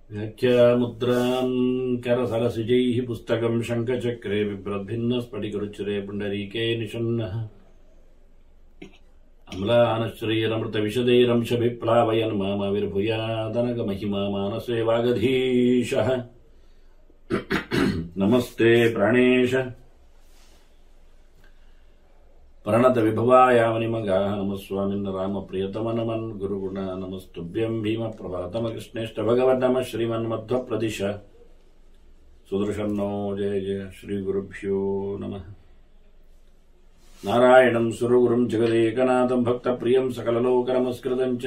व्याख्यामुद्रां करसरसिजैः पुस्तकं शङ्खचक्रे बिभ्रद्भिन्नस्फटिकरुचिरे पुण्डरीके निषन्नः अम्लानश्रीरमृतविशदैरंशभिप्लावयन् मामविर्भूयादनगमहिमा मानसे वागधीशः नमस्ते प्राणेश प्रणत विभवायावनिमगाः नमस्वामिन् रामप्रियतमनमन् गुरुगुण नमस्तुभ्यं भीम प्रभातम कृष्णेष्ट भगवन् नमः श्रीमन्मध्वप्रदिश सुदर्शन्नो जय जय श्रीगुरुभ्यो नमः नारायणं सुरगुरुं जगदेकनाथं भक्तप्रियं सकललोकनमस्कृतं च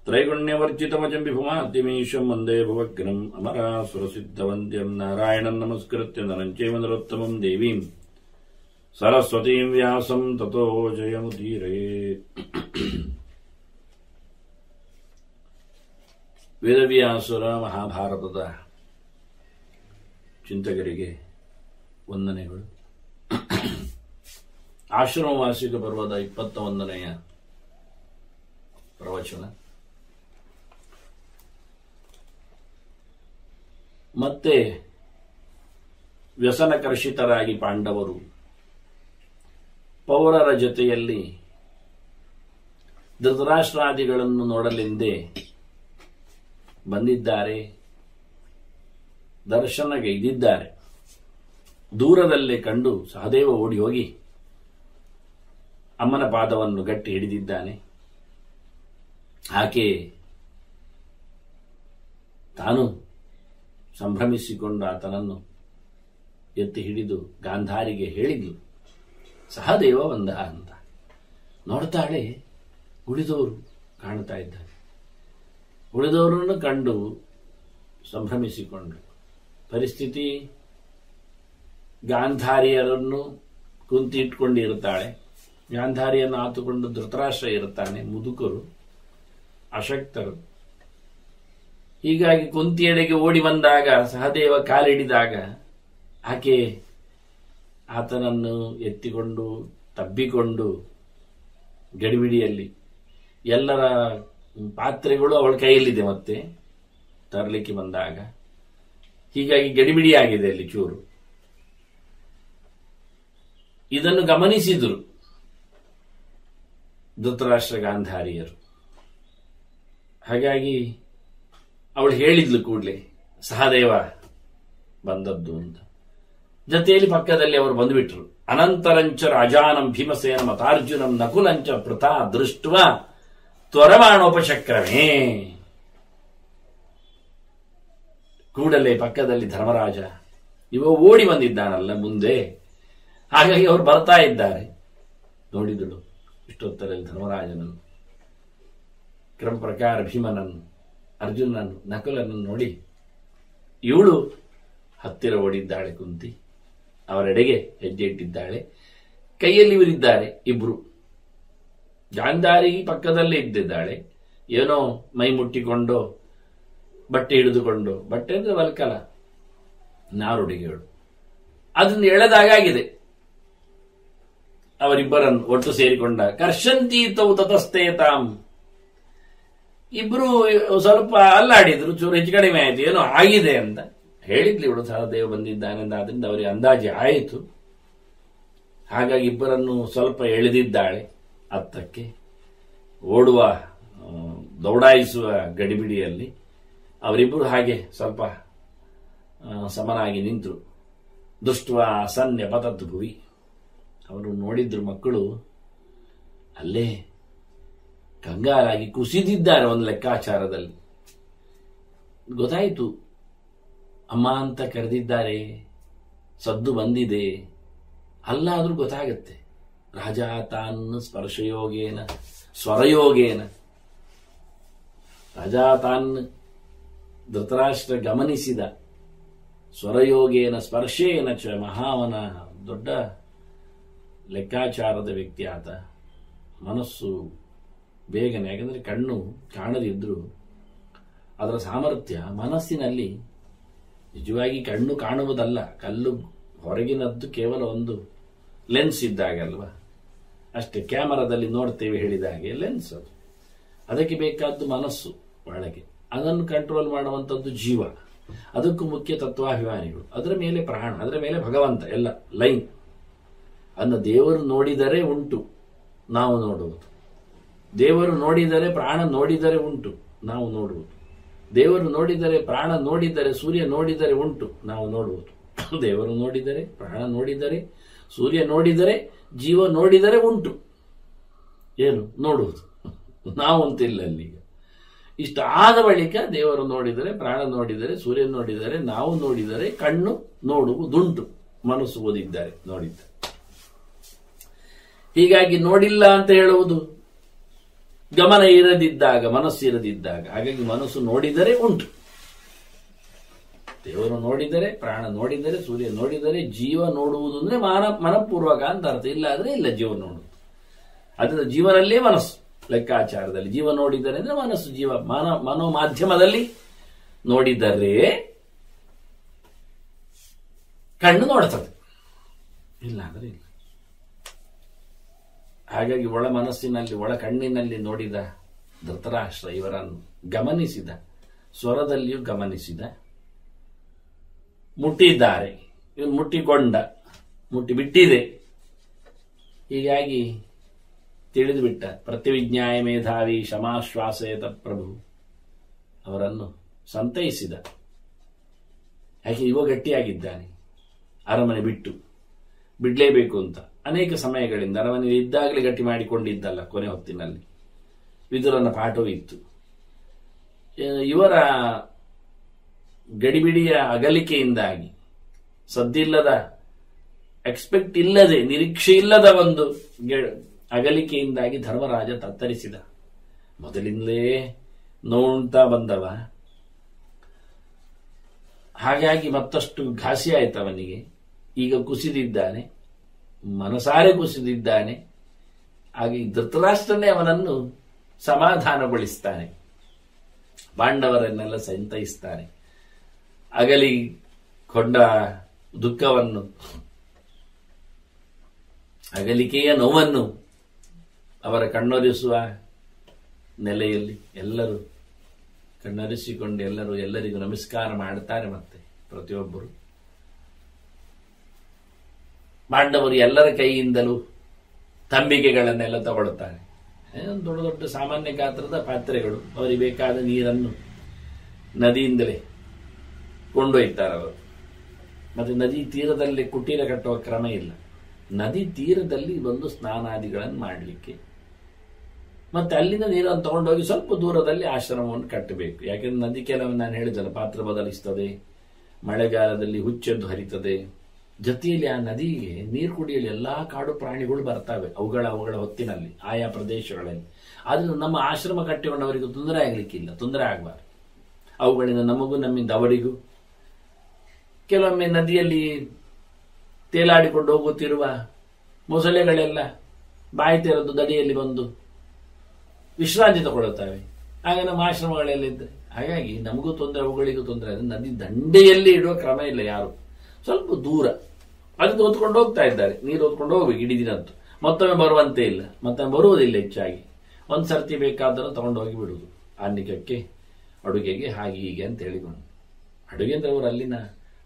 त्रैगुण्यवर्जितमजं विभुमाद्यमीशं वन्दे भुवग्नम् अमरासुरसिद्धवन्द्यं नारायणं नमस्कृत्य नरं चैव नरोत्तमं देवीं सरस्वतीं व्यासं ततो जयमुदीरयेत् ವೇದವ್ಯಾಸರ ಮಹಾಭಾರತದ ಚಿಂತಕರಿಗೆ ವಂದನೆಗಳು. ಆಶ್ರಮವಾಸಿಕ ಪರ್ವದ 21ನೆಯ ಪ್ರವಚನ. ಮತ್ತೆ ವ್ಯಸನಕರ್ಷಿತರಾಗಿ ಪಾಂಡವರು ಪೌರರ ಜೊತೆಯಲ್ಲಿ ಧೃತರಾಷ್ಟ್ರಾದಿಗಳನ್ನು ನೋಡಲೆಂದೇ ಬಂದಿದ್ದಾರೆ, ದರ್ಶನಗೈದಿದ್ದಾರೆ. ದೂರದಲ್ಲೇ ಕಂಡು ಸಹದೇವ ಓಡಿ ಹೋಗಿ ಅಮ್ಮನ ಪಾದವನ್ನು ಗಟ್ಟಿ ಹಿಡಿದಿದ್ದಾನೆ. ಆಕೆ ತಾನು ಸಂಭ್ರಮಿಸಿಕೊಂಡು ಆತನನ್ನು ಎತ್ತಿ ಹಿಡಿದು ಗಾಂಧಾರಿಗೆ ಹೇಳಿದ್ಲು, ಸಹದೇವ ಬಂದ ಅಂತ. ನೋಡ್ತಾಳೆ, ಉಳಿದವರು ಕಾಣ್ತಾ ಇದ್ದಾರೆ. ಉಳಿದವರನ್ನು ಕಂಡು ಸಂಭ್ರಮಿಸಿಕೊಂಡು ಪರಿಸ್ಥಿತಿ ಗಾಂಧಾರಿಯರನ್ನು ಕುಂತಿ ಇಟ್ಕೊಂಡಿರುತ್ತಾಳೆ. ಗಾಂಧಾರಿಯನ್ನು ಆತುಕೊಂಡು ಧೃತರಾಷ್ಟ್ರ ಇರುತ್ತಾನೆ. ಮುದುಕರು, ಅಶಕ್ತರು. ಹೀಗಾಗಿ ಕುಂತಿಯೆಡೆಗೆ ಓಡಿ ಬಂದಾಗ ಸಹದೇವ ಕಾಲಿಡಿದಾಗ ಆಕೆ ಆತನನ್ನು ಎತ್ತಿಕೊಂಡು ತಬ್ಬಿಕೊಂಡು ಗಡಿಬಿಡಿಯಲ್ಲಿ ಎಲ್ಲರ ಪಾತ್ರೆಗಳು ಅವಳ ಕೈಯಲ್ಲಿದೆ ಮತ್ತೆ ತರಲಿಕ್ಕೆ ಬಂದಾಗ. ಹೀಗಾಗಿ ಗಡಿಬಿಡಿಯಾಗಿದೆ ಅಲ್ಲಿ ಚೂರು. ಇದನ್ನು ಗಮನಿಸಿದರು ಧೃತರಾಷ್ಟ್ರ ಗಾಂಧಾರಿಯರು. ಹಾಗಾಗಿ ಅವಳು ಹೇಳಿದ್ಲು ಕೂಡಲೇ ಸಹದೇವ ಬಂದದ್ದು ಅಂತ. ಜೊತೆಯಲ್ಲಿ ಪಕ್ಕದಲ್ಲಿ ಅವರು ಬಂದುಬಿಟ್ರು. ಅನಂತರಂಚ ರಾಜಾನಂ ಭೀಮಸೇನ ಮತಾರ್ಜುನಂ ನಕುಲಂಚ ಪೃಥಾ ದೃಷ್ಟ ತ್ವರಮಾಣೋಪಚಕ್ರಮೇ. ಕೂಡಲೇ ಪಕ್ಕದಲ್ಲಿ ಧರ್ಮರಾಜ ಇವ ಓಡಿ ಬಂದಿದ್ದಾನಲ್ಲ ಮುಂದೆ. ಹಾಗಾಗಿ ಅವರು ಬರ್ತಾ ಇದ್ದಾರೆ. ನೋಡಿದಳು ಇಷ್ಟೊತ್ತರಲ್ಲಿ ಧರ್ಮರಾಜನನ್ನು, ಕ್ರಮ ಪ್ರಕಾರ ಭೀಮನನ್ನು, ಅರ್ಜುನನ್ನು, ನಕುಲನನ್ನು ನೋಡಿ ಇವಳು ಹತ್ತಿರ ಓಡಿದ್ದಾಳೆ. ಕುಂತಿ ಅವರೆಡೆಗೆ ಹೆಜ್ಜೆ ಇಟ್ಟಿದ್ದಾಳೆ. ಕೈಯಲ್ಲಿ ಇವರಿದ್ದಾರೆ ಇಬ್ರು. ಗಾಂಧಾರಿ ಪಕ್ಕದಲ್ಲೇ ಇದ್ದಿದ್ದಾಳೆ. ಏನೋ ಮೈ ಮುಟ್ಟಿಕೊಂಡು ಬಟ್ಟೆ ಹಿಡಿದುಕೊಂಡು, ಬಟ್ಟೆ ಅಂದ್ರೆ ವಲ್ಕಲ, ನಾರುಡಿಗೆಗಳು, ಅದನ್ನು ಎಳೆದಾಗಿದೆ. ಅವರಿಬ್ಬರನ್ನು ಒಟ್ಟು ಸೇರಿಕೊಂಡ ಕರ್ಷಂತಿ ತೌ ತತಸ್ಥೇತಾಂ. ಇಬ್ರು ಸ್ವಲ್ಪ ಅಲ್ಲಾಡಿದ್ರು, ಚೂರು ಹೆಚ್ಚು ಕಡಿಮೆ ಆಯ್ತು, ಏನೋ ಆಗಿದೆ ಅಂತ ಹೇಳಿದ್ಲಿ ಇವಳು. ಸಹದೇವ ಬಂದಿದ್ದಾನೆ ಅಂತ ಅದರಿಂದ ಅವರಿಗೆ ಅಂದಾಜೆ ಆಯಿತು. ಹಾಗಾಗಿ ಇಬ್ಬರನ್ನು ಸ್ವಲ್ಪ ಎಳೆದಿದ್ದಾಳೆ ಅತ್ತಕ್ಕೆ. ಓಡುವ ದೌಡಾಯಿಸುವ ಗಡಿಬಿಡಿಯಲ್ಲಿ ಅವರಿಬ್ಬರು ಹಾಗೆ ಸ್ವಲ್ಪ ಸಮನಾಗಿ ನಿಂತರು. ದೃಷ್ಟ ಸನ್ಯ ಪತತ್ ಭುವಿ. ಅವರು ನೋಡಿದ್ರು ಮಕ್ಕಳು ಅಲ್ಲೇ ಕಂಗಾಲಾಗಿ ಕುಸಿದಿದ್ದಾರೆ ಒಂದು ಲೆಕ್ಕಾಚಾರದಲ್ಲಿ. ಗೊತ್ತಾಯಿತು, ಅಮ್ಮ ಅಂತ ಕರೆದಿದ್ದಾರೆ, ಸದ್ದು ಬಂದಿದೆ. ಅಲ್ಲಾದ್ರೂ ಗೊತ್ತಾಗತ್ತೆ. ರಾಜ ತಾನ್ ಸ್ಪರ್ಶಯೋಗೇನ ಸ್ವರಯೋಗೇನ. ರಾಜ ತಾನ್ ಧೃತರಾಷ್ಟ್ರ ಗಮನಿಸಿದ. ಸ್ವರಯೋಗೇನ ಸ್ಪರ್ಶೇನ ಚ ಮಹಾವನ. ದೊಡ್ಡ ಲೆಕ್ಕಾಚಾರದ ವ್ಯಕ್ತಿ ಆತ. ಮನಸ್ಸು ಬೇಗನೆ, ಯಾಕಂದ್ರೆ ಕಣ್ಣು ಕಾಣದಿದ್ರು ಅದರ ಸಾಮರ್ಥ್ಯ ಮನಸ್ಸಿನಲ್ಲಿ. ನಿಜವಾಗಿ ಕಣ್ಣು ಕಾಣುವುದಲ್ಲ, ಕಲ್ಲು ಹೊರಗಿನದ್ದು ಕೇವಲ ಒಂದು ಲೆನ್ಸ್ ಇದ್ದಾಗಲ್ವಾ ಅಷ್ಟೇ. ಕ್ಯಾಮರಾದಲ್ಲಿ ನೋಡ್ತೇವೆ ಹೇಳಿದ ಹಾಗೆ ಲೆನ್ಸ್ ಅದು. ಅದಕ್ಕೆ ಬೇಕಾದ್ದು ಮನಸ್ಸು ಒಳಗೆ. ಅದನ್ನು ಕಂಟ್ರೋಲ್ ಮಾಡುವಂಥದ್ದು ಜೀವ. ಅದಕ್ಕೂ ಮುಖ್ಯ ತತ್ವಾಭಿಮಾನಿಗಳು, ಅದರ ಮೇಲೆ ಪ್ರಾಣ, ಅದರ ಮೇಲೆ ಭಗವಂತ, ಎಲ್ಲ ಲೈನ್. ಅದನ್ನು ದೇವರು ನೋಡಿದರೆ ಉಂಟು, ನಾವು ನೋಡುವುದು. ದೇವರು ನೋಡಿದರೆ ಪ್ರಾಣ ನೋಡಿದರೆ ಉಂಟು, ನಾವು ನೋಡುವುದು. ದೇವರು ನೋಡಿದರೆ ಪ್ರಾಣ ನೋಡಿದರೆ ಸೂರ್ಯ ನೋಡಿದರೆ ಉಂಟು, ನಾವು ನೋಡುವುದು. ದೇವರು ನೋಡಿದರೆ ಪ್ರಾಣ ನೋಡಿದರೆ ಸೂರ್ಯ ನೋಡಿದರೆ ಜೀವ ನೋಡಿದರೆ ಉಂಟು. ಏನು ನೋಡುವುದು? ನಾವು ಅಂತಿಲ್ಲ ಅಲ್ಲಿಗ. ಇಷ್ಟ ಆದ ಬಳಿಕ ದೇವರು ನೋಡಿದರೆ, ಪ್ರಾಣ ನೋಡಿದರೆ, ಸೂರ್ಯ ನೋಡಿದರೆ, ನಾವು ನೋಡಿದರೆ, ಕಣ್ಣು ನೋಡುವುದುಂಟು, ಮನಸ್ಸು ಓದಿದ್ದಾರೆ, ನೋಡಿದ್ದಾರೆ. ಹೀಗಾಗಿ ನೋಡಿಲ್ಲ ಅಂತ ಹೇಳುವುದು ಗಮನ ಇರದಿದ್ದಾಗ, ಮನಸ್ಸು ಇರದಿದ್ದಾಗ. ಹಾಗಾಗಿ ಮನಸ್ಸು ನೋಡಿದರೆ ಉಂಟು. ದೇವರು ನೋಡಿದರೆ, ಪ್ರಾಣ ನೋಡಿದರೆ, ಸೂರ್ಯ ನೋಡಿದರೆ, ಜೀವ ನೋಡುವುದು ಅಂದ್ರೆ ಮನಪೂರ್ವಕ ಅಂತ ಅರ್ಥ. ಇಲ್ಲ ಆದ್ರೆ ಇಲ್ಲ ಜೀವ ನೋಡುವುದು. ಅದರ ಜೀವನಲ್ಲೇ ಮನಸ್ಸು ಲೆಕ್ಕಾಚಾರದಲ್ಲಿ. ಜೀವ ನೋಡಿದರೆ ಅಂದ್ರೆ ಮನಸ್ಸು, ಜೀವ ಮನೋಮಾಧ್ಯಮದಲ್ಲಿ ನೋಡಿದರೆ ಕಣ್ಣು ನೋಡುತ್ತದೆ, ಇಲ್ಲ ಅಂದ್ರೆ ಇಲ್ಲ. ಹಾಗಾಗಿ ಒಳ ಮನಸ್ಸಿನಲ್ಲಿ, ಒಳ ಕಣ್ಣಿನಲ್ಲಿ ನೋಡಿದ ಧೃತರಾಷ್ಟ್ರ ಇವರನ್ನು ಗಮನಿಸಿದ, ಸ್ವರದಲ್ಲಿಯೂ ಗಮನಿಸಿದ. ಮುಟ್ಟಿದ್ದಾರೆ, ಇವನು ಮುಟ್ಟಿಕೊಂಡ, ಮುಟ್ಟಿ ಬಿಟ್ಟಿದೆ. ಹೀಗಾಗಿ ತಿಳಿದು ಬಿಟ್ಟ. ಪ್ರತಿವಿಜ್ಞಾಯ ಮೇಧಾವಿ ಶಮಾಶ್ವಾಸಯತ ಪ್ರಭು, ಅವರನ್ನು ಸಂತೈಸಿದ. ಯಾಕೆ ಇವ ಗಟ್ಟಿಯಾಗಿದ್ದಾನೆ, ಅರಮನೆ ಬಿಡಲೇಬೇಕು ಅಂತ ಅನೇಕ ಸಮಯಗಳಿಂದ. ಅರಮನೆ ಇದ್ದಾಗಲೇ ಗಟ್ಟಿ ಮಾಡಿಕೊಂಡಿದ್ದಲ್ಲ, ಕೊನೆ ಹೊತ್ತಿನಲ್ಲಿ ವಿದುರನ ಪಾಠವೂ ಇತ್ತು. ಇವರ ಗಡಿಬಿಡಿಯ ಅಗಲಿಕೆಯಿಂದಾಗಿ, ಸದ್ದಿಲ್ಲದ, ಎಕ್ಸ್ಪೆಕ್ಟ್ ಇಲ್ಲದೆ, ನಿರೀಕ್ಷೆ ಇಲ್ಲದ ಒಂದು ಅಗಲಿಕೆಯಿಂದಾಗಿ ಧರ್ಮರಾಜ ತತ್ತರಿಸಿದ. ಮೊದಲಿಂದಲೇ ನೋವುಂತಾ ಬಂದವ. ಹಾಗಾಗಿ ಮತ್ತಷ್ಟು ಘಾಸಿ ಆಯ್ತು ಅವನಿಗೆ. ಈಗ ಕುಸಿದಿದ್ದಾನೆ, ಮನಸಾರೆ ಕುಸಿದಿದ್ದಾನೆ. ಹಾಗೆ ಧೃತರಾಷ್ಟ್ರನೇ ಅವನನ್ನು ಸಮಾಧಾನಗೊಳಿಸ್ತಾನೆ, ಪಾಂಡವರನ್ನೆಲ್ಲ ಸಂತೈಸ್ತಾನೆ. ಅಗಲಿಕೊಂಡ ದುಃಖವನ್ನು, ಅಗಲಿಕೆಯ ನೋವನ್ನು ಅವರ ಕಣ್ಣೊರೆಸುವ ನೆಲೆಯಲ್ಲಿ ಎಲ್ಲರೂ ಕಣ್ಣೊರೆಸಿಕೊಂಡು ಎಲ್ಲರಿಗೂ ನಮಸ್ಕಾರ ಮಾಡ್ತಾರೆ. ಮತ್ತೆ ಪ್ರತಿಯೊಬ್ಬರು ಪಾಂಡವರು ಎಲ್ಲರ ಕೈಯಿಂದಲೂ ತಂಬಿಗೆಗಳನ್ನೆಲ್ಲ ತಗೊಳ್ತಾರೆ. ದೊಡ್ಡ ದೊಡ್ಡ ಸಾಮಾನ್ಯ ಗಾತ್ರದ ಪಾತ್ರೆಗಳು. ಅವರಿಗೆ ಬೇಕಾದ ನೀರನ್ನು ನದಿಯಿಂದಲೇ ಕೊಂಡೊಯ್ತಾರೆ ಅವರು. ಮತ್ತೆ ನದಿ ತೀರದಲ್ಲಿ ಕುಟೀರ ಕಟ್ಟುವ ಕ್ರಮ ಇಲ್ಲ. ನದಿ ತೀರದಲ್ಲಿ ಬಂದು ಸ್ನಾನಾದಿಗಳನ್ನು ಮಾಡಲಿಕ್ಕೆ, ಮತ್ತೆ ಅಲ್ಲಿಂದ ನೀರನ್ನು ತಗೊಂಡೋಗಿ ಸ್ವಲ್ಪ ದೂರದಲ್ಲಿ ಆಶ್ರಮವನ್ನು ಕಟ್ಟಬೇಕು. ಯಾಕೆಂದ್ರೆ ನದಿ ಕೆಲವೊಮ್ಮೆ ನಾನು ಹೇಳಿದ್ದಲ್ಲ, ಪಾತ್ರ ಬದಲಿಸ್ತದೆ, ಮಳೆಗಾಲದಲ್ಲಿ ಹುಚ್ಚೆದ್ದು ಹರಿತದೆ. ಜೊತೆಯಲ್ಲಿ ಆ ನದಿಗೆ ನೀರು ಕುಡಿಯಲು ಎಲ್ಲಾ ಕಾಡು ಪ್ರಾಣಿಗಳು ಬರ್ತವೆ, ಅವುಗಳ ಹೊತ್ತಿನಲ್ಲಿ, ಆಯಾ ಪ್ರದೇಶಗಳಲ್ಲಿ. ಆದ್ರಿಂದ ನಮ್ಮ ಆಶ್ರಮ ಕಟ್ಟಿಕೊಂಡವರಿಗೂ ತೊಂದರೆ ಆಗ್ಲಿಕ್ಕಿಲ್ಲ, ತೊಂದರೆ ಆಗಬಾರ್ದು. ಅವುಗಳಿಂದ ನಮಗೂ, ನಮ್ಮಿಂದ ಅವರಿಗೂ. ಕೆಲವೊಮ್ಮೆ ನದಿಯಲ್ಲಿ ತೇಲಾಡಿಕೊಂಡು ಹೋಗುತ್ತಿರುವ ಮೊಸಳೆಗಳೆಲ್ಲ ಬಾಯಿ ತೆರೆದು ದಡಿಯಲ್ಲಿ ಬಂದು ವಿಶ್ರಾಂತಿ ತಗೊಳ್ಳುತ್ತವೆ. ಆಗ ನಮ್ಮ ಆಶ್ರಮಗಳೆಲ್ಲಿದ್ದರೆ, ಹಾಗಾಗಿ ನಮಗೂ ತೊಂದರೆ, ಅವುಗಳಿಗೂ ತೊಂದರೆ. ನದಿ ದಂಡೆಯಲ್ಲಿ ಇಡುವ ಕ್ರಮ ಇಲ್ಲ ಯಾರು. ಸ್ವಲ್ಪ ದೂರ ಅದನ್ನು ಓದ್ಕೊಂಡು ಹೋಗ್ತಾ ಇದ್ದಾರೆ. ನೀರು ಓದ್ಕೊಂಡು ಹೋಗ್ಬೇಕು ಇಡೀ ದಿನದ್ದು. ಮತ್ತೊಮ್ಮೆ ಬರುವಂತೆ ಇಲ್ಲ, ಮತ್ತೊಮ್ಮೆ ಬರುವುದಿಲ್ಲ ಹೆಚ್ಚಾಗಿ. ಒಂದು ಸರ್ತಿ ಬೇಕಾದರೂ ತಗೊಂಡು ಹೋಗಿ ಬಿಡುವುದು, ಅನ್ನಕ್ಕೆ, ಅಡುಗೆಗೆ, ಹಾಗೆ ಹೀಗೆ ಅಂತ ಹೇಳಿಕೊಂಡು. ಅಡುಗೆ ಅಂದ್ರೆ ಅವರು ಅಲ್ಲಿನ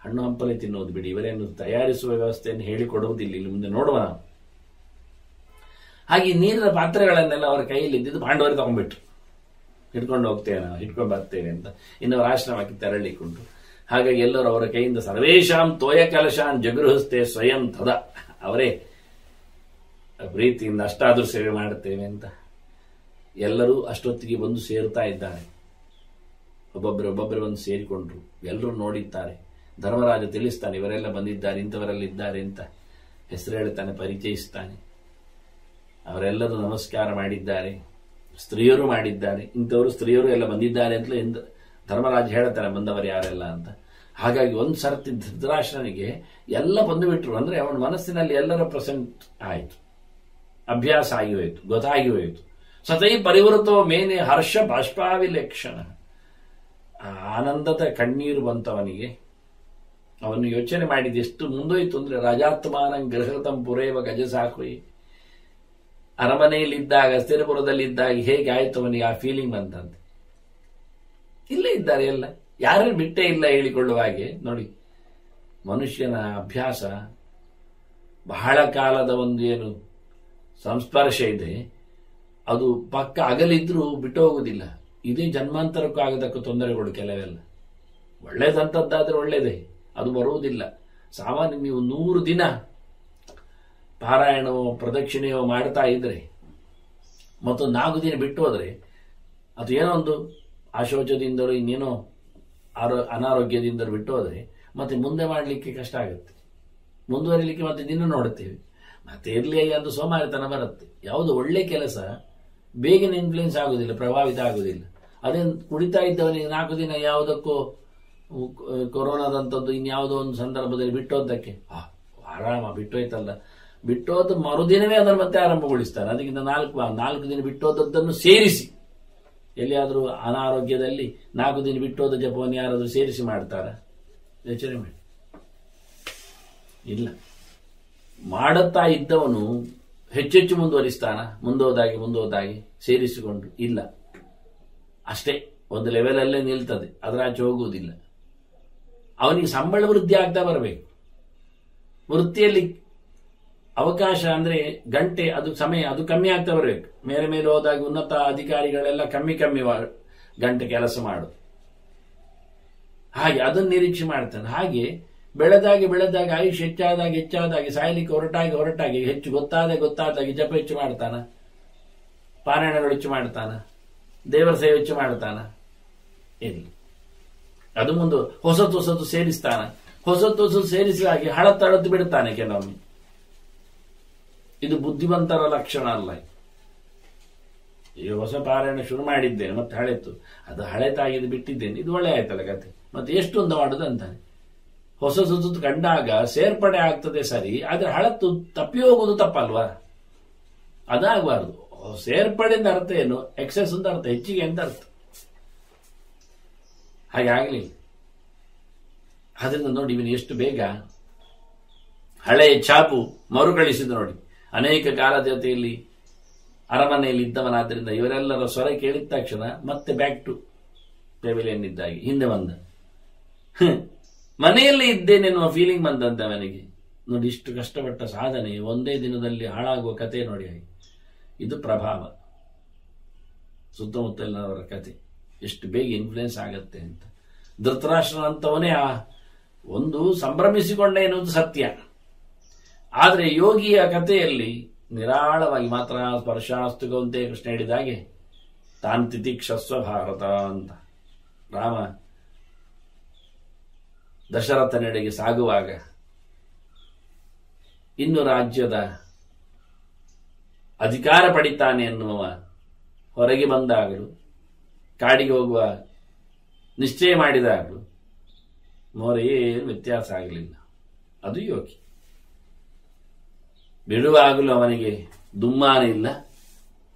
ಹಣ್ಣು ಹಂಪಲೆ ತಿನ್ನೋದು ಬಿಡಿ, ಇವರೇನು ತಯಾರಿಸುವ ವ್ಯವಸ್ಥೆಯನ್ನು ಹೇಳಿಕೊಡುವುದಿಲ್ಲ. ಇಲ್ಲಿ ಮುಂದೆ ನೋಡುವ ನಾವು. ಹಾಗೆ ನೀರಿನ ಪಾತ್ರೆಗಳನ್ನೆಲ್ಲ ಅವರ ಕೈಯಲ್ಲಿ ಇದ್ದಿದ್ದು ಪಾಂಡವರು ತಗೊಂಡ್ಬಿಟ್ರು. ಹಿಡ್ಕೊಂಡು ಹೋಗ್ತೇವೆ ನಾವು, ಹಿಡ್ಕೊಂಡು ಬರ್ತೇವೆ ಅಂತ ಇನ್ನವರ ಆಶ್ರಮಕ್ಕೆ ತೆರಳಿಕೊಂಡು. ಹಾಗಾಗಿ ಎಲ್ಲರೂ ಅವರ ಕೈಯಿಂದ ಸರ್ವೇಶಾಂ ತೋಯ ಕಲಶಾನ್ ಜಗೃಹಸ್ತೆ ಸ್ವಯಂ ತದ, ಅವರೇ ಪ್ರೀತಿಯಿಂದ ಅಷ್ಟಾದ್ರೂ ಸೇವೆ ಮಾಡುತ್ತೇವೆ ಅಂತ ಎಲ್ಲರೂ ಅಷ್ಟೊತ್ತಿಗೆ ಬಂದು ಸೇರುತ್ತಾ ಇದ್ದಾರೆ. ಒಬ್ಬೊಬ್ಬರೇ ಬಂದು ಸೇರಿಕೊಂಡ್ರು. ಎಲ್ಲರೂ ನೋಡಿದ್ದಾರೆ. ಧರ್ಮರಾಜ ತಿಳಿಸ್ತಾನೆ, ಇವರೆಲ್ಲ ಬಂದಿದ್ದಾರೆ, ಇಂಥವರೆಲ್ಲ ಇದ್ದಾರೆ ಅಂತ ಹೆಸರು ಹೇಳ್ತಾನೆ, ಪರಿಚಯಿಸ್ತಾನೆ. ಅವರೆಲ್ಲರೂ ನಮಸ್ಕಾರ ಮಾಡಿದ್ದಾರೆ, ಸ್ತ್ರೀಯರು ಮಾಡಿದ್ದಾರೆ. ಇಂಥವರು ಸ್ತ್ರೀಯರು ಎಲ್ಲ ಬಂದಿದ್ದಾರೆ ಅಂತಲೇ ಧರ್ಮರಾಜ ಹೇಳ್ತಾನೆ, ಬಂದವರು ಯಾರೆಲ್ಲ ಅಂತ. ಹಾಗಾಗಿ ಒಂದು ಸರ್ತಿ ಧೃತರಾಷ್ಟ್ರನಿಗೆ ಎಲ್ಲ ಬಂದು ಬಿಟ್ರು. ಅಂದ್ರೆ ಅವನ ಮನಸ್ಸಿನಲ್ಲಿ ಎಲ್ಲರ ಪ್ರೆಸೆಂಟ್ ಆಯಿತು, ಅಭ್ಯಾಸ ಆಗಿ ಹೋಯಿತು, ಗೊತ್ತಾಗಿ ಹೋಯಿತು. ಸತೈ ಪರಿವೃತೋ ಮೇನೆ ಹರ್ಷ ಬಾಷ್ಪಾವಿಲೇಕ್ಷಣ, ಆನಂದದ ಕಣ್ಣೀರು ಬಂತವನಿಗೆ. ಅವನು ಯೋಚನೆ ಮಾಡಿದ ಎಷ್ಟು ಮುಂದೋಯ್ತು ಅಂದ್ರೆ, ರಾಜಾತ್ಮಾನಂ ಗೃಹತಂ ಪುರೇವ ಗಜ ಸಾಕುಯಿ, ಅರಮನೆಯಲ್ಲಿದ್ದಾಗ, ಸ್ಥಿರಪುರದಲ್ಲಿದ್ದಾಗ ಹೇಗೆ ಆಯ್ತು ಅವನಿಗೆ ಆ ಫೀಲಿಂಗ್ ಬಂತಂತೆ. ಇಲ್ಲೇ ಇದ್ದಾರೆ ಎಲ್ಲ, ಯಾರು ಬಿಟ್ಟೇ ಇಲ್ಲ ಹೇಳಿಕೊಳ್ಳುವ ಹಾಗೆ. ನೋಡಿ, ಮನುಷ್ಯನ ಅಭ್ಯಾಸ ಬಹಳ ಕಾಲದ ಒಂದು ಏನು ಸಂಸ್ಪರ್ಶ ಇದೆ, ಅದು ಪಕ್ಕ ಅಗಲಿದ್ರೂ ಬಿಟ್ಟು ಹೋಗುವುದಿಲ್ಲ. ಇದೇ ಜನ್ಮಾಂತರಕ್ಕೂ ಆಗದಕ್ಕೂ ತೊಂದರೆಗಳು ಕೆಲವೆಲ್ಲ. ಒಳ್ಳೇದಂತದ್ದಾದ್ರೆ ಒಳ್ಳೇದೇ, ಅದು ಬರುವುದಿಲ್ಲ. ಸಾಮಾನ್ಯ ನೀವು 100 ದಿನ ಪಾರಾಯಣವೋ ಪ್ರದಕ್ಷಿಣೆಯೋ ಮಾಡ್ತಾ ಇದ್ರೆ ಮತ್ತು 4 ದಿನ ಬಿಟ್ಟು ಹೋದ್ರೆ ಅದು ಏನೋ ಒಂದು ಆಶೋಚದಿಂದಲೂ ಇನ್ನೇನೋ ಅನಾರೋಗ್ಯದಿಂದಲೂ ಬಿಟ್ಟು ಹೋದ್ರೆ ಮತ್ತೆ ಮುಂದೆ ಮಾಡಲಿಕ್ಕೆ ಕಷ್ಟ ಆಗುತ್ತೆ, ಮುಂದುವರಿಲಿಕ್ಕೆ ಮತ್ತೆ ದಿನ ನೋಡುತ್ತೇವೆ. ಮತ್ತೆ ಇರ್ಲಿ ಒಂದು ಸೋಮಾರಿತನ ಬರುತ್ತೆ. ಯಾವುದು ಒಳ್ಳೆ ಕೆಲಸ ಬೇಗನೆ ಇನ್ಫ್ಲೂಯೆನ್ಸ್ ಆಗುದಿಲ್ಲ, ಪ್ರಭಾವಿತ ಆಗುದಿಲ್ಲ. ಅದೇ ಕುಡಿತಾ ಇದ್ದವನಿಗೆ 4 ದಿನ ಯಾವುದಕ್ಕೋ ಕೊರೋನಾದಂಥದ್ದು ಇನ್ಯಾವುದೋ ಒಂದು ಸಂದರ್ಭದಲ್ಲಿ ಬಿಟ್ಟೋದಕ್ಕೆ ಆರಾಮ ಬಿಟ್ಟೋಯ್ತಲ್ಲ, ಬಿಟ್ಟೋದು ಮರುದಿನವೇ ಅದನ್ನು ಮತ್ತೆ ಆರಂಭಗೊಳಿಸ್ತಾರೆ. ಅದಕ್ಕಿಂತ 4 ದಿನ ಬಿಟ್ಟೋದನ್ನು ಸೇರಿಸಿ, ಎಲ್ಲಿಯಾದರೂ ಅನಾರೋಗ್ಯದಲ್ಲಿ 4 ದಿನ ಬಿಟ್ಟೋದ ಜಪವನ್ನು ಯಾರಾದರೂ ಸೇರಿಸಿ ಮಾಡ್ತಾರ? ಯೋಚನೆ ಮಾಡಿ. ಇಲ್ಲ. ಮಾಡುತ್ತಾ ಇದ್ದವನು ಹೆಚ್ಚೆಚ್ಚು ಮುಂದುವರಿಸ್ತಾನ, ಮುಂದೋದಾಗಿ ಸೇರಿಸಿಕೊಂಡು ಇಲ್ಲ, ಅಷ್ಟೇ ಒಂದು ಲೆವೆಲ್ ಅಲ್ಲೇ ನಿಲ್ತದೆ, ಅದರ ಆಚೆ ಹೋಗುವುದಿಲ್ಲ. ಅವನಿಗೆ ಸಂಬಳ ವೃದ್ಧಿ ಆಗ್ತಾ ಬರಬೇಕು. ವೃತ್ತಿಯಲ್ಲಿ ಅವಕಾಶ ಅಂದ್ರೆ ಗಂಟೆ, ಅದು ಸಮಯ ಅದು ಕಮ್ಮಿ ಆಗ್ತಾ ಬರಬೇಕು. ಮೇಲೆ ಮೇಲೆ ಹೋದಾಗ ಉನ್ನತ ಅಧಿಕಾರಿಗಳೆಲ್ಲ ಕಮ್ಮಿ ಗಂಟೆ ಕೆಲಸ ಮಾಡು, ಹಾಗೆ ಅದನ್ನು ನಿರೀಕ್ಷೆ ಮಾಡ್ತಾನೆ. ಹಾಗೆ ಬೆಳೆದಾಗ ಆಯುಷ್ ಹೆಚ್ಚಾದಾಗಿ ಸಾಯಲಿಕ್ಕೆ ಹೊರಟಾಗಿ ಹೆಚ್ಚು ಗೊತ್ತಾದಾಗಿ ಜಪ ಹೆಚ್ಚು ಮಾಡ್ತಾನ, ಪಾರಾಯಣಗಳು ಹೆಚ್ಚು ಮಾಡ್ತಾನ, ದೇವರ ಸೇವೆ ಹೆಚ್ಚು ಮಾಡ್ತಾನ? ಇಲ್ಲ. ಅದು ಮುಂದೆ ಹೊಸತು ಸೇರಿಸ್ತಾನ. ಹೊಸತು ಸೇರಿಸಿದಾಗಿ ಹಳತ್ತು ಬಿಡ್ತಾನೆ ಕೆಲವೊಮ್ಮೆ. ಇದು ಬುದ್ಧಿವಂತರ ಲಕ್ಷಣ ಅಲ್ಲ. ಈಗ ಹೊಸ ಪಾರಾಯಣ ಶುರು ಮಾಡಿದ್ದೇನೆ ಮತ್ತೆ ಹಳೆತು, ಅದು ಹಳೆತಾಗಿದ್ದು ಬಿಟ್ಟಿದ್ದೇನೆ, ಇದು ಒಳ್ಳೆ ಆಯ್ತಲ್ಲ ಕತೆ, ಮತ್ತೆ ಎಷ್ಟು ಒಂದು ಮಾಡುದು ಅಂತಾನೆ. ಹೊಸ ಕಂಡಾಗ ಸೇರ್ಪಡೆ ಆಗ್ತದೆ ಸರಿ, ಆದ್ರೆ ಹಳತ್ತು ತಪ್ಪಿ ಹೋಗುವುದು ತಪ್ಪಲ್ವಾ? ಅದಾಗಬಾರ್ದು. ಸೇರ್ಪಡೆ ಅಂತ ಅರ್ಥ ಏನು? ಎಕ್ಸೆಸ್ ಅಂತ ಅರ್ಥ, ಹೆಚ್ಚಿಗೆ ಅಂತ ಅರ್ಥ. ಹಾಗೆ ಆಗಲಿ. ಅದರಿಂದ ನೋಡಿ, ಇವನು ಎಷ್ಟು ಬೇಗ ಹಳೆಯ ಛಾಪು ಮರುಕಳಿಸಿದ ನೋಡಿ. ಅನೇಕ ಕಾಲದ ಜೊತೆಯಲ್ಲಿ ಅರಮನೆಯಲ್ಲಿ ಇದ್ದವನಾದ್ರಿಂದ ಇವರೆಲ್ಲರ ಸ್ವರ ಕೇಳಿದ ತಕ್ಷಣ ಮತ್ತೆ ಬ್ಯಾಕ್ ಟು ಪೆವಿಲಿಯನ್ ಇದ್ದಾಗಿ ಹಿಂದೆ ಬಂದ. ಮನೆಯಲ್ಲೇ ಇದ್ದೇನೆನ್ನುವ ಫೀಲಿಂಗ್ ಬಂದಂತೆ ಅವನಿಗೆ. ನೋಡಿ, ಇಷ್ಟು ಕಷ್ಟಪಟ್ಟ ಸಾಧನೆ ಒಂದೇ ದಿನದಲ್ಲಿ ಹಾಳಾಗುವ ಕತೆ ನೋಡಿ. ಇದು ಪ್ರಭಾವ. ಸುತ್ತಮುತ್ತಲಿನವರ ಕತೆ ಎಷ್ಟು ಬೇಗ ಇನ್ಫ್ಲುಯೆನ್ಸ್ ಆಗತ್ತೆ ಅಂತ. ಧೃತರಾಷ್ಟ್ರನಂತವನೇ ಒಂದು ಸಂಭ್ರಮಿಸಿಕೊಂಡ ಎನ್ನುವುದು ಸತ್ಯ. ಆದರೆ ಯೋಗಿಯ ಕಥೆಯಲ್ಲಿ ನಿರಾಳವಾಗಿ ಮಾತ್ರ ಸ್ಪರ್ಶಾಸ್ತುಗಂತೆ ಕೃಷ್ಣ ಹೇಳಿದಾಗೆ ತಾನ್ ತಿತಿಕ್ಷಸ್ವ ಭಾರತ ಅಂತ ರಾಮ ದಶರಥನೆಡೆಗೆ ಸಾಗುವಾಗ ಇನ್ನು ರಾಜ್ಯದ ಅಧಿಕಾರ ಪಡಿತಾನೆ ಎನ್ನುವ ಹೊರಗೆ ಬಂದಾಗಲೂ, ಕಾಡಿಗೆ ಹೋಗುವ ನಿಶ್ಚಯ ಮಾಡಿದಾಗಲೂ ಏನು ವ್ಯತ್ಯಾಸ ಆಗಲಿಲ್ಲ. ಅದು ಯೋಗಿ. ಬಿಡುವಾಗಲೂ ಅವನಿಗೆ ದುಮ್ಮಾನ ಇಲ್ಲ,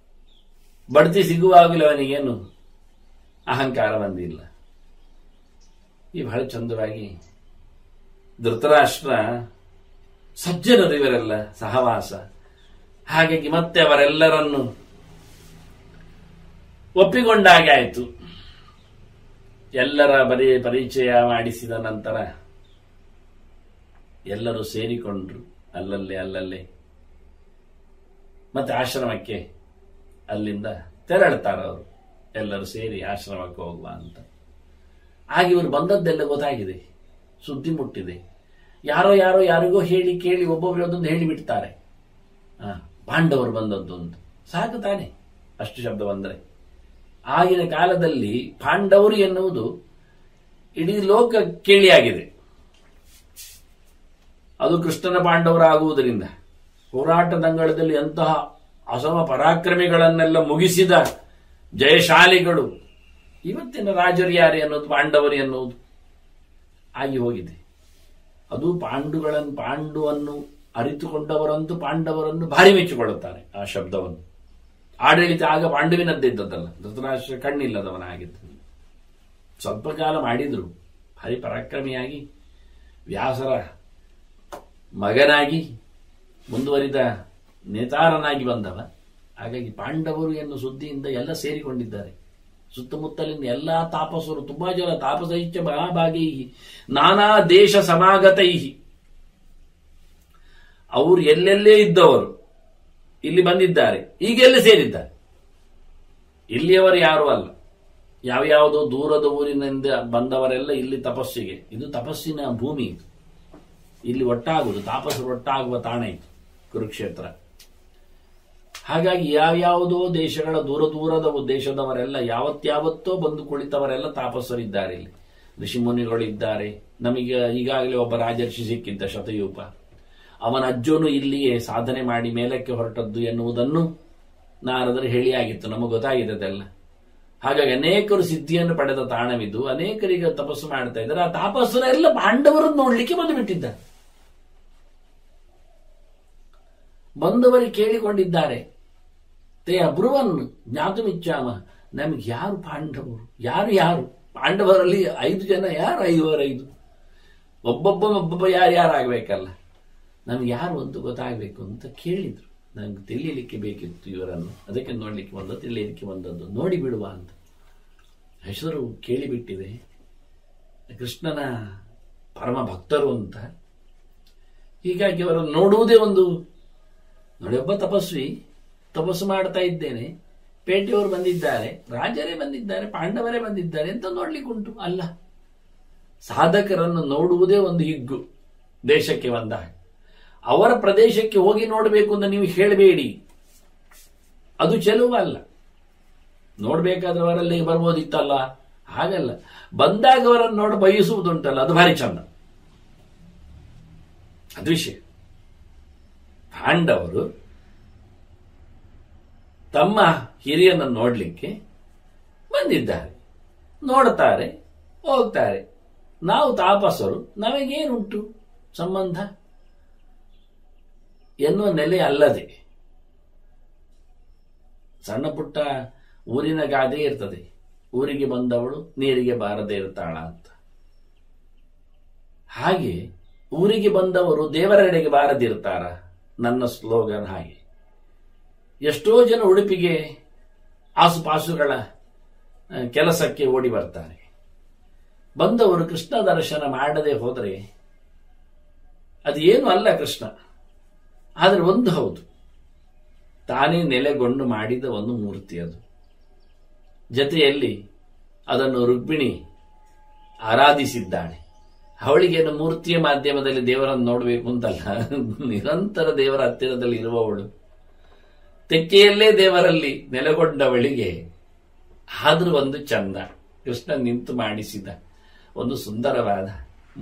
ಬಡ್ತಿ ಸಿಗುವಾಗಲೂ ಅವನಿಗೇನು ಅಹಂಕಾರ ಬಂದಿಲ್ಲ. ಈ ಬಹಳ ಚಂದವಾಗಿ ಧೃತರಾಷ್ಟ್ರ ಸಜ್ಜನರು ಇವರೆಲ್ಲ ಸಹವಾಸ. ಹಾಗಾಗಿ ಮತ್ತೆ ಅವರೆಲ್ಲರನ್ನು ಒಪ್ಪಿಕೊಂಡಾಗೆ ಆಯಿತು. ಎಲ್ಲರ ಪರಿಚಯ ಮಾಡಿಸಿದ ನಂತರ ಎಲ್ಲರೂ ಸೇರಿಕೊಂಡ್ರು ಅಲ್ಲಲ್ಲೇ. ಮತ್ತೆ ಆಶ್ರಮಕ್ಕೆ ಅಲ್ಲಿಂದ ತೆರಳುತ್ತಾರವರು, ಎಲ್ಲರೂ ಸೇರಿ ಆಶ್ರಮಕ್ಕೆ ಹೋಗುವ ಅಂತ. ಹಾಗೆ ಇವರು ಬಂದದ್ದೆಲ್ಲ ಗೊತ್ತಾಗಿದೆ, ಸುದ್ದಿ ಮುಟ್ಟಿದೆ. ಯಾರೋ ಯಾರಿಗೋ ಹೇಳಿ ಕೇಳಿ ಒಬ್ಬೊಬ್ಬರೊಂದೊಂದು ಹೇಳಿಬಿಡ್ತಾರೆ, ಪಾಂಡವರು ಬಂದದ್ದು ಅಂತ. ಸಾಕು ತಾನೆ ಅಷ್ಟು ಶಬ್ದ ಬಂದರೆ. ಆಗಿನ ಕಾಲದಲ್ಲಿ ಪಾಂಡವರು ಎನ್ನುವುದು ಇಡೀ ಲೋಕ ಕೇಳಿಯಾಗಿದೆ. ಅದು ಕೃಷ್ಣನ ಪಾಂಡವರಾಗುವುದರಿಂದ ಹೋರಾಟದಂಗಳದಲ್ಲಿ ಅಂತಹ ಅಸಮ ಪರಾಕ್ರಮಿಗಳನ್ನೆಲ್ಲ ಮುಗಿಸಿದ ಜಯಶಾಲಿಗಳು ಇವತ್ತಿನ ರಾಜರು ಯಾರು ಎನ್ನುವುದು, ಪಾಂಡವರು ಎನ್ನುವುದು ಆಗಿ ಹೋಗಿದೆ. ಅದು ಪಾಂಡುವನ್ನು ಅರಿತುಕೊಂಡವರಂತೂ ಪಾಂಡವರನ್ನು ಭಾರಿ ಮೆಚ್ಚಿಕೊಳ್ಳುತ್ತಾರೆ ಆ ಶಬ್ದವನ್ನು. ಆಡಳಿತ ಆಗ ಪಾಂಡುವಿನದ್ದೇ ಇದ್ದದ್ದಲ್ಲ, ಧೃತರಾಷ್ಟ್ರ ಕಣ್ಣಿಲ್ಲದವನಾಗಿದ್ದ. ಸ್ವಲ್ಪ ಕಾಲ ಮಾಡಿದ್ರು, ಭಾರಿ ಪರಾಕ್ರಮಿಯಾಗಿ ವ್ಯಾಸರ ಮಗನಾಗಿ ಮುಂದುವರಿದ ನೇತಾರನಾಗಿ ಬಂದವ. ಹಾಗಾಗಿ ಪಾಂಡವರು ಎನ್ನುವ ಸುದ್ದಿಯಿಂದ ಎಲ್ಲ ಸೇರಿಕೊಂಡಿದ್ದಾರೆ. ಸುತ್ತಮುತ್ತಲಿನ ಎಲ್ಲಾ ತಾಪಸರು, ತುಂಬಾ ಜನ ತಾಪಸೈಚ್ಛ ಮಹಾಭಾಗೈ ನಾನಾ ದೇಶ ಸಮಾಗತೈ, ಅವರು ಎಲ್ಲೆಲ್ಲೇ ಇದ್ದವರು ಇಲ್ಲಿ ಬಂದಿದ್ದಾರೆ, ಈಗೆಲ್ಲ ಸೇರಿದ್ದಾರೆ. ಇಲ್ಲಿಯವರು ಯಾರು ಅಲ್ಲ, ಯಾವ್ಯಾವುದೋ ದೂರದ ಊರಿನಿಂದ ಬಂದವರೆಲ್ಲ ಇಲ್ಲಿ ತಪಸ್ಸಿಗೆ. ಇದು ತಪಸ್ಸಿನ ಭೂಮಿ, ಇದು ಇಲ್ಲಿ ಒಟ್ಟಾಗುವುದು, ತಾಪಸರು ಒಟ್ಟಾಗುವ ತಾಣ ಇದು ಕುರುಕ್ಷೇತ್ರ. ಹಾಗಾಗಿ ಯಾವ್ಯಾವುದೋ ದೇಶಗಳ ದೂರದ ದೇಶದವರೆಲ್ಲ ಯಾವತ್ತಾವತ್ತೋ ಬಂದು ಕುಳಿತವರೆಲ್ಲ ತಾಪಸ್ಸರಿದ್ದಾರೆ. ಇಲ್ಲಿ ಋಷಿಮುನಿಗಳಿದ್ದಾರೆ. ನಮಗೆ ಈಗಾಗಲೇ ಒಬ್ಬ ರಾಜರ್ಷಿ ಸಿಕ್ಕಿದ್ದ ಶತಯೂಪ, ಅವನ ಅಜ್ಜನು ಇಲ್ಲಿಯೇ ಸಾಧನೆ ಮಾಡಿ ಮೇಲಕ್ಕೆ ಹೊರಟದ್ದು ಎನ್ನುವುದನ್ನು ನಾರದರು ಹೇಳಿಯಾಗಿತ್ತು, ನಮಗೆ ಗೊತ್ತಾಗಿದೆ ಅದೆಲ್ಲ. ಹಾಗಾಗಿ ಅನೇಕರು ಸಿದ್ಧಿಯನ್ನು ಪಡೆದ ತಾಣವಿದ್ದು ಅನೇಕರಿಗೆ ತಪಸ್ಸು ಮಾಡ್ತಾ ಇದ್ದಾರೆ. ಆ ತಾಪಸ್ಸರೆಲ್ಲ ಪಾಂಡವರನ್ನು ನೋಡ್ಲಿಕ್ಕೆ ಬಂದುಬಿಟ್ಟಿದ್ದಾರೆ. ಬಂದವರಿಗೆ ಕೇಳಿಕೊಂಡಿದ್ದಾರೆ, ತೇ ಅಬ್ರುವನ್ ಜ್ಞಾತುಮಿಚ್ಛಾಮ, ನಮಗೆ ಯಾರು ಪಾಂಡವರು, ಯಾರು ಪಾಂಡವರಲ್ಲಿ 5 ಜನ, ಯಾರು 5 ಒಬ್ಬೊಬ್ಬ ಯಾರ್ಯಾರಾಗಬೇಕಲ್ಲ, ನಮ್ಗೆ ಯಾರು ಅಂತ ಗೊತ್ತಾಗಬೇಕು ಅಂತ ಕೇಳಿದ್ರು. ನನಗೆ ತಿಳಿಯಲಿಕ್ಕೆ ಬೇಕಿತ್ತು ಇವರನ್ನು, ಅದಕ್ಕೆ ನೋಡ್ಲಿಕ್ಕೆ ಬಂದದ್ದು, ತಿಳಿಯಲಿಕ್ಕೆ ಬಂದದ್ದು, ನೋಡಿ ಬಿಡುವ ಅಂತ. ಹೆಸರು ಕೇಳಿಬಿಟ್ಟಿದೆ, ಕೃಷ್ಣನ ಪರಮ ಭಕ್ತರು ಅಂತ. ಹೀಗಾಗಿ ಅವರನ್ನು ನೋಡುವುದೇ ಒಂದು, ನೋಡಿ ಒಬ್ಬ ತಪಸ್ವಿ, ತಪಸ್ಸು ಮಾಡ್ತಾ ಇದ್ದೇನೆ, ಪೇಟೆಯವರು ಬಂದಿದ್ದಾರೆ, ರಾಜರೇ ಬಂದಿದ್ದಾರೆ, ಪಾಂಡವರೇ ಬಂದಿದ್ದಾರೆ ಅಂತ ನೋಡ್ಲಿಕ್ಕುಂಟು ಅಲ್ಲ. ಸಾಧಕರನ್ನು ನೋಡುವುದೇ ಒಂದು ಹಿಗ್ಗು. ದೇಶಕ್ಕೆ ಬಂದಾಗ ಅವರ ಪ್ರದೇಶಕ್ಕೆ ಹೋಗಿ ನೋಡಬೇಕು ಅಂತ ನೀವು ಹೇಳಬೇಡಿ, ಅದು ಚೆಲುವಲ್ಲ. ನೋಡ್ಬೇಕಾದ್ರೆ ಅವರಲ್ಲಿ ಬರ್ಬೋದಿತ್ತಲ್ಲ, ಹಾಗಲ್ಲ. ಬಂದಾಗ ಅವರನ್ನು ನೋಡಿ ಬಯಸುವುದುಂಟಲ್ಲ, ಅದು ಭಾರಿ ಚಂದ, ಅದು ವಿಷಯ. ಪಾಂಡವರು ತಮ್ಮ ಹಿರಿಯನನ್ನು ನೋಡ್ಲಿಕ್ಕೆ ಬಂದಿದ್ದಾರೆ, ನೋಡ್ತಾರೆ, ಹೋಗ್ತಾರೆ. ನಾವು ತಾಪಸರು, ನಮಗೇನುಂಟು ಸಂಬಂಧ ಎನ್ನುವ ನೆಲೆ ಅಲ್ಲದೆ, ಸಣ್ಣ ಪುಟ್ಟ ಊರಿನ ಗಾದೆ ಇರ್ತದೆ, ಊರಿಗೆ ಬಂದವಳು ನೀರಿಗೆ ಬಾರದೆ ಇರ್ತಾಳ ಅಂತ. ಹಾಗೆ ಊರಿಗೆ ಬಂದವರು ದೇವರೆಡೆಗೆ ಬಾರದಿರ್ತಾರ, ನನ್ನ ಸ್ಲೋಗನ್ ಹಾಗೆ. ಎಷ್ಟೋ ಜನ ಉಡುಪಿಗೆ ಆಸುಪಾಸುಗಳ ಕೆಲಸಕ್ಕೆ ಓಡಿ ಬರ್ತಾರೆ. ಬಂದವರು ಕೃಷ್ಣ ದರ್ಶನ ಮಾಡದೆ ಹೋದರೆ ಅದು ಏನು ಅಲ್ಲ ಕೃಷ್ಣ. ಆದರೆ ಒಂದು ಹೌದು, ತಾನೇ ನೆಲೆಗೊಂಡು ಮಾಡಿದ ಒಂದು ಮೂರ್ತಿ ಅದು. ಜೊತೆಯಲ್ಲಿ ಅದನ್ನು ರುಕ್ಮಿಣಿ ಆರಾಧಿಸಿದ್ದಾಳೆ. ಅವಳಿಗೇನು ಮೂರ್ತಿಯ ಮಾಧ್ಯಮದಲ್ಲಿ ದೇವರನ್ನು ನೋಡಬೇಕು ಅಂತಲ್ಲ, ನಿರಂತರ ದೇವರ ಹತ್ತಿರದಲ್ಲಿ ಇರುವವಳು, ತೆಕ್ಕೆಯಲ್ಲೇ ದೇವರಲ್ಲಿ ನೆಲೆಗೊಂಡವಳಿಗೆ ಆದ್ರೂ ಒಂದು ಚಂದ, ಕೃಷ್ಣ ನಿಂತು ಮಾಡಿಸಿದ ಒಂದು ಸುಂದರವಾದ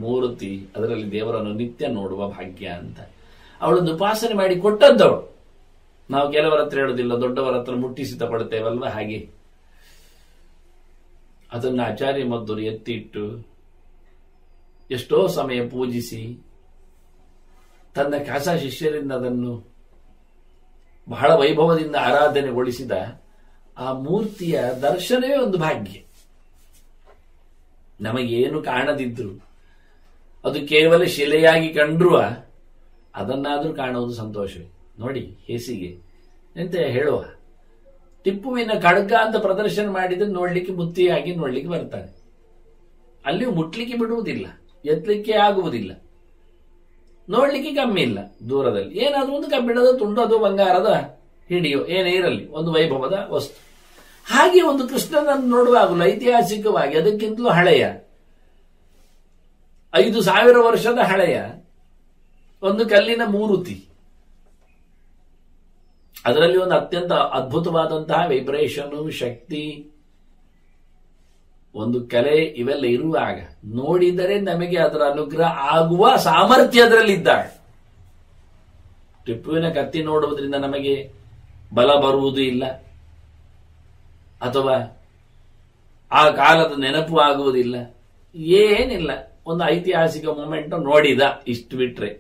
ಮೂರ್ತಿ, ಅದರಲ್ಲಿ ದೇವರನ್ನು ನಿತ್ಯ ನೋಡುವ ಭಾಗ್ಯ ಅಂತ ಅವಳನ್ನು ಉಪಾಸನೆ ಮಾಡಿ ಕೊಟ್ಟದ್ದವಳು. ನಾವು ಕೆಲವರ ಹತ್ರ ಹೇಳೋದಿಲ್ಲ, ದೊಡ್ಡವರ ಹತ್ರ ಮುಟ್ಟಿಸಿ ತಗೊಳ್ತೇವಲ್ವ, ಹಾಗೆ ಅದನ್ನು ಆಚಾರ್ಯ ಮದ್ದೂರು ಎತ್ತಿಟ್ಟು ಎಷ್ಟೋ ಸಮಯ ಪೂಜಿಸಿ ತನ್ನ ಖಾಸ ಶಿಷ್ಯರಿಂದ ಅದನ್ನು ಬಹಳ ವೈಭವದಿಂದ ಆರಾಧನೆಗೊಳಿಸಿದ ಆ ಮೂರ್ತಿಯ ದರ್ಶನವೇ ಒಂದು ಭಾಗ್ಯ. ನಮಗೇನು ಕಾಣದಿದ್ರು, ಅದು ಕೇವಲ ಶಿಲೆಯಾಗಿ ಕಂಡ್ರುವ ಅದನ್ನಾದ್ರೂ ಕಾಣುವುದು ಸಂತೋಷವೇ. ನೋಡಿ ಹೇಸಿಗೆ ಎಂತ ಹೇಳುವ, ಟಿಪ್ಪುವಿನ ಖಡ್ಗ ಅಂತ ಪ್ರದರ್ಶನ ಮಾಡಿದ್ರೆ ನೋಡ್ಲಿಕ್ಕೆ ಮುತ್ತಿಯಾಗಿ ನೋಡ್ಲಿಕ್ಕೆ ಬರ್ತಾನೆ. ಅಲ್ಲಿಯೂ ಮುಟ್ಲಿಕ್ಕೆ ಬಿಡುವುದಿಲ್ಲ, ಎತ್ತಲಿಕ್ಕೆ ಆಗುವುದಿಲ್ಲ, ನೋಡ್ಲಿಕ್ಕೆ ಕಮ್ಮಿ ಇಲ್ಲ. ದೂರದಲ್ಲಿ ಏನಾದ್ರೂ ಒಂದು ಕಬ್ಬಿಣದ ತುಂಡು, ಅದು ಬಂಗಾರದ ಹಿಡಿಯೋ ಏನೇ ಇರಲಿ, ಒಂದು ವೈಭವದ ವಸ್ತು. ಹಾಗೆ ಒಂದು ಕೃಷ್ಣನನ್ನು ನೋಡುವಾಗಲೂ ಐತಿಹಾಸಿಕವಾಗಿ ಅದಕ್ಕಿಂತಲೂ ಹಳೆಯ 5000 ವರ್ಷದ ಹಳೆಯ ಒಂದು ಕಲ್ಲಿನ ಮೂರ್ತಿ, ಅದರಲ್ಲಿ ಒಂದು ಅತ್ಯಂತ ಅದ್ಭುತವಾದಂತಹ ವೈಬ್ರೇಷನ್, ಶಕ್ತಿ, ಒಂದು ಕಲೆ ಇವೆಲ್ಲ ಇರುವಾಗ ನೋಡಿದರೆ ನಮಗೆ ಅದರ ಅನುಗ್ರಹ ಆಗುವ ಸಾಮರ್ಥ್ಯ ಅದರಲ್ಲಿದ್ದಾಳೆ. ಟಿಪ್ಪುವಿನ ಕತ್ತಿ ನೋಡುವುದರಿಂದ ನಮಗೆ ಬಲ ಬರುವುದೂ ಇಲ್ಲ, ಅಥವಾ ಆ ಕಾಲದ ನೆನಪು ಆಗುವುದಿಲ್ಲ, ಏನಿಲ್ಲ. ಒಂದು ಐತಿಹಾಸಿಕ ಮೂಮೆಂಟ್ ನೋಡಿದ, ಇಷ್ಟು ಬಿಟ್ರೆ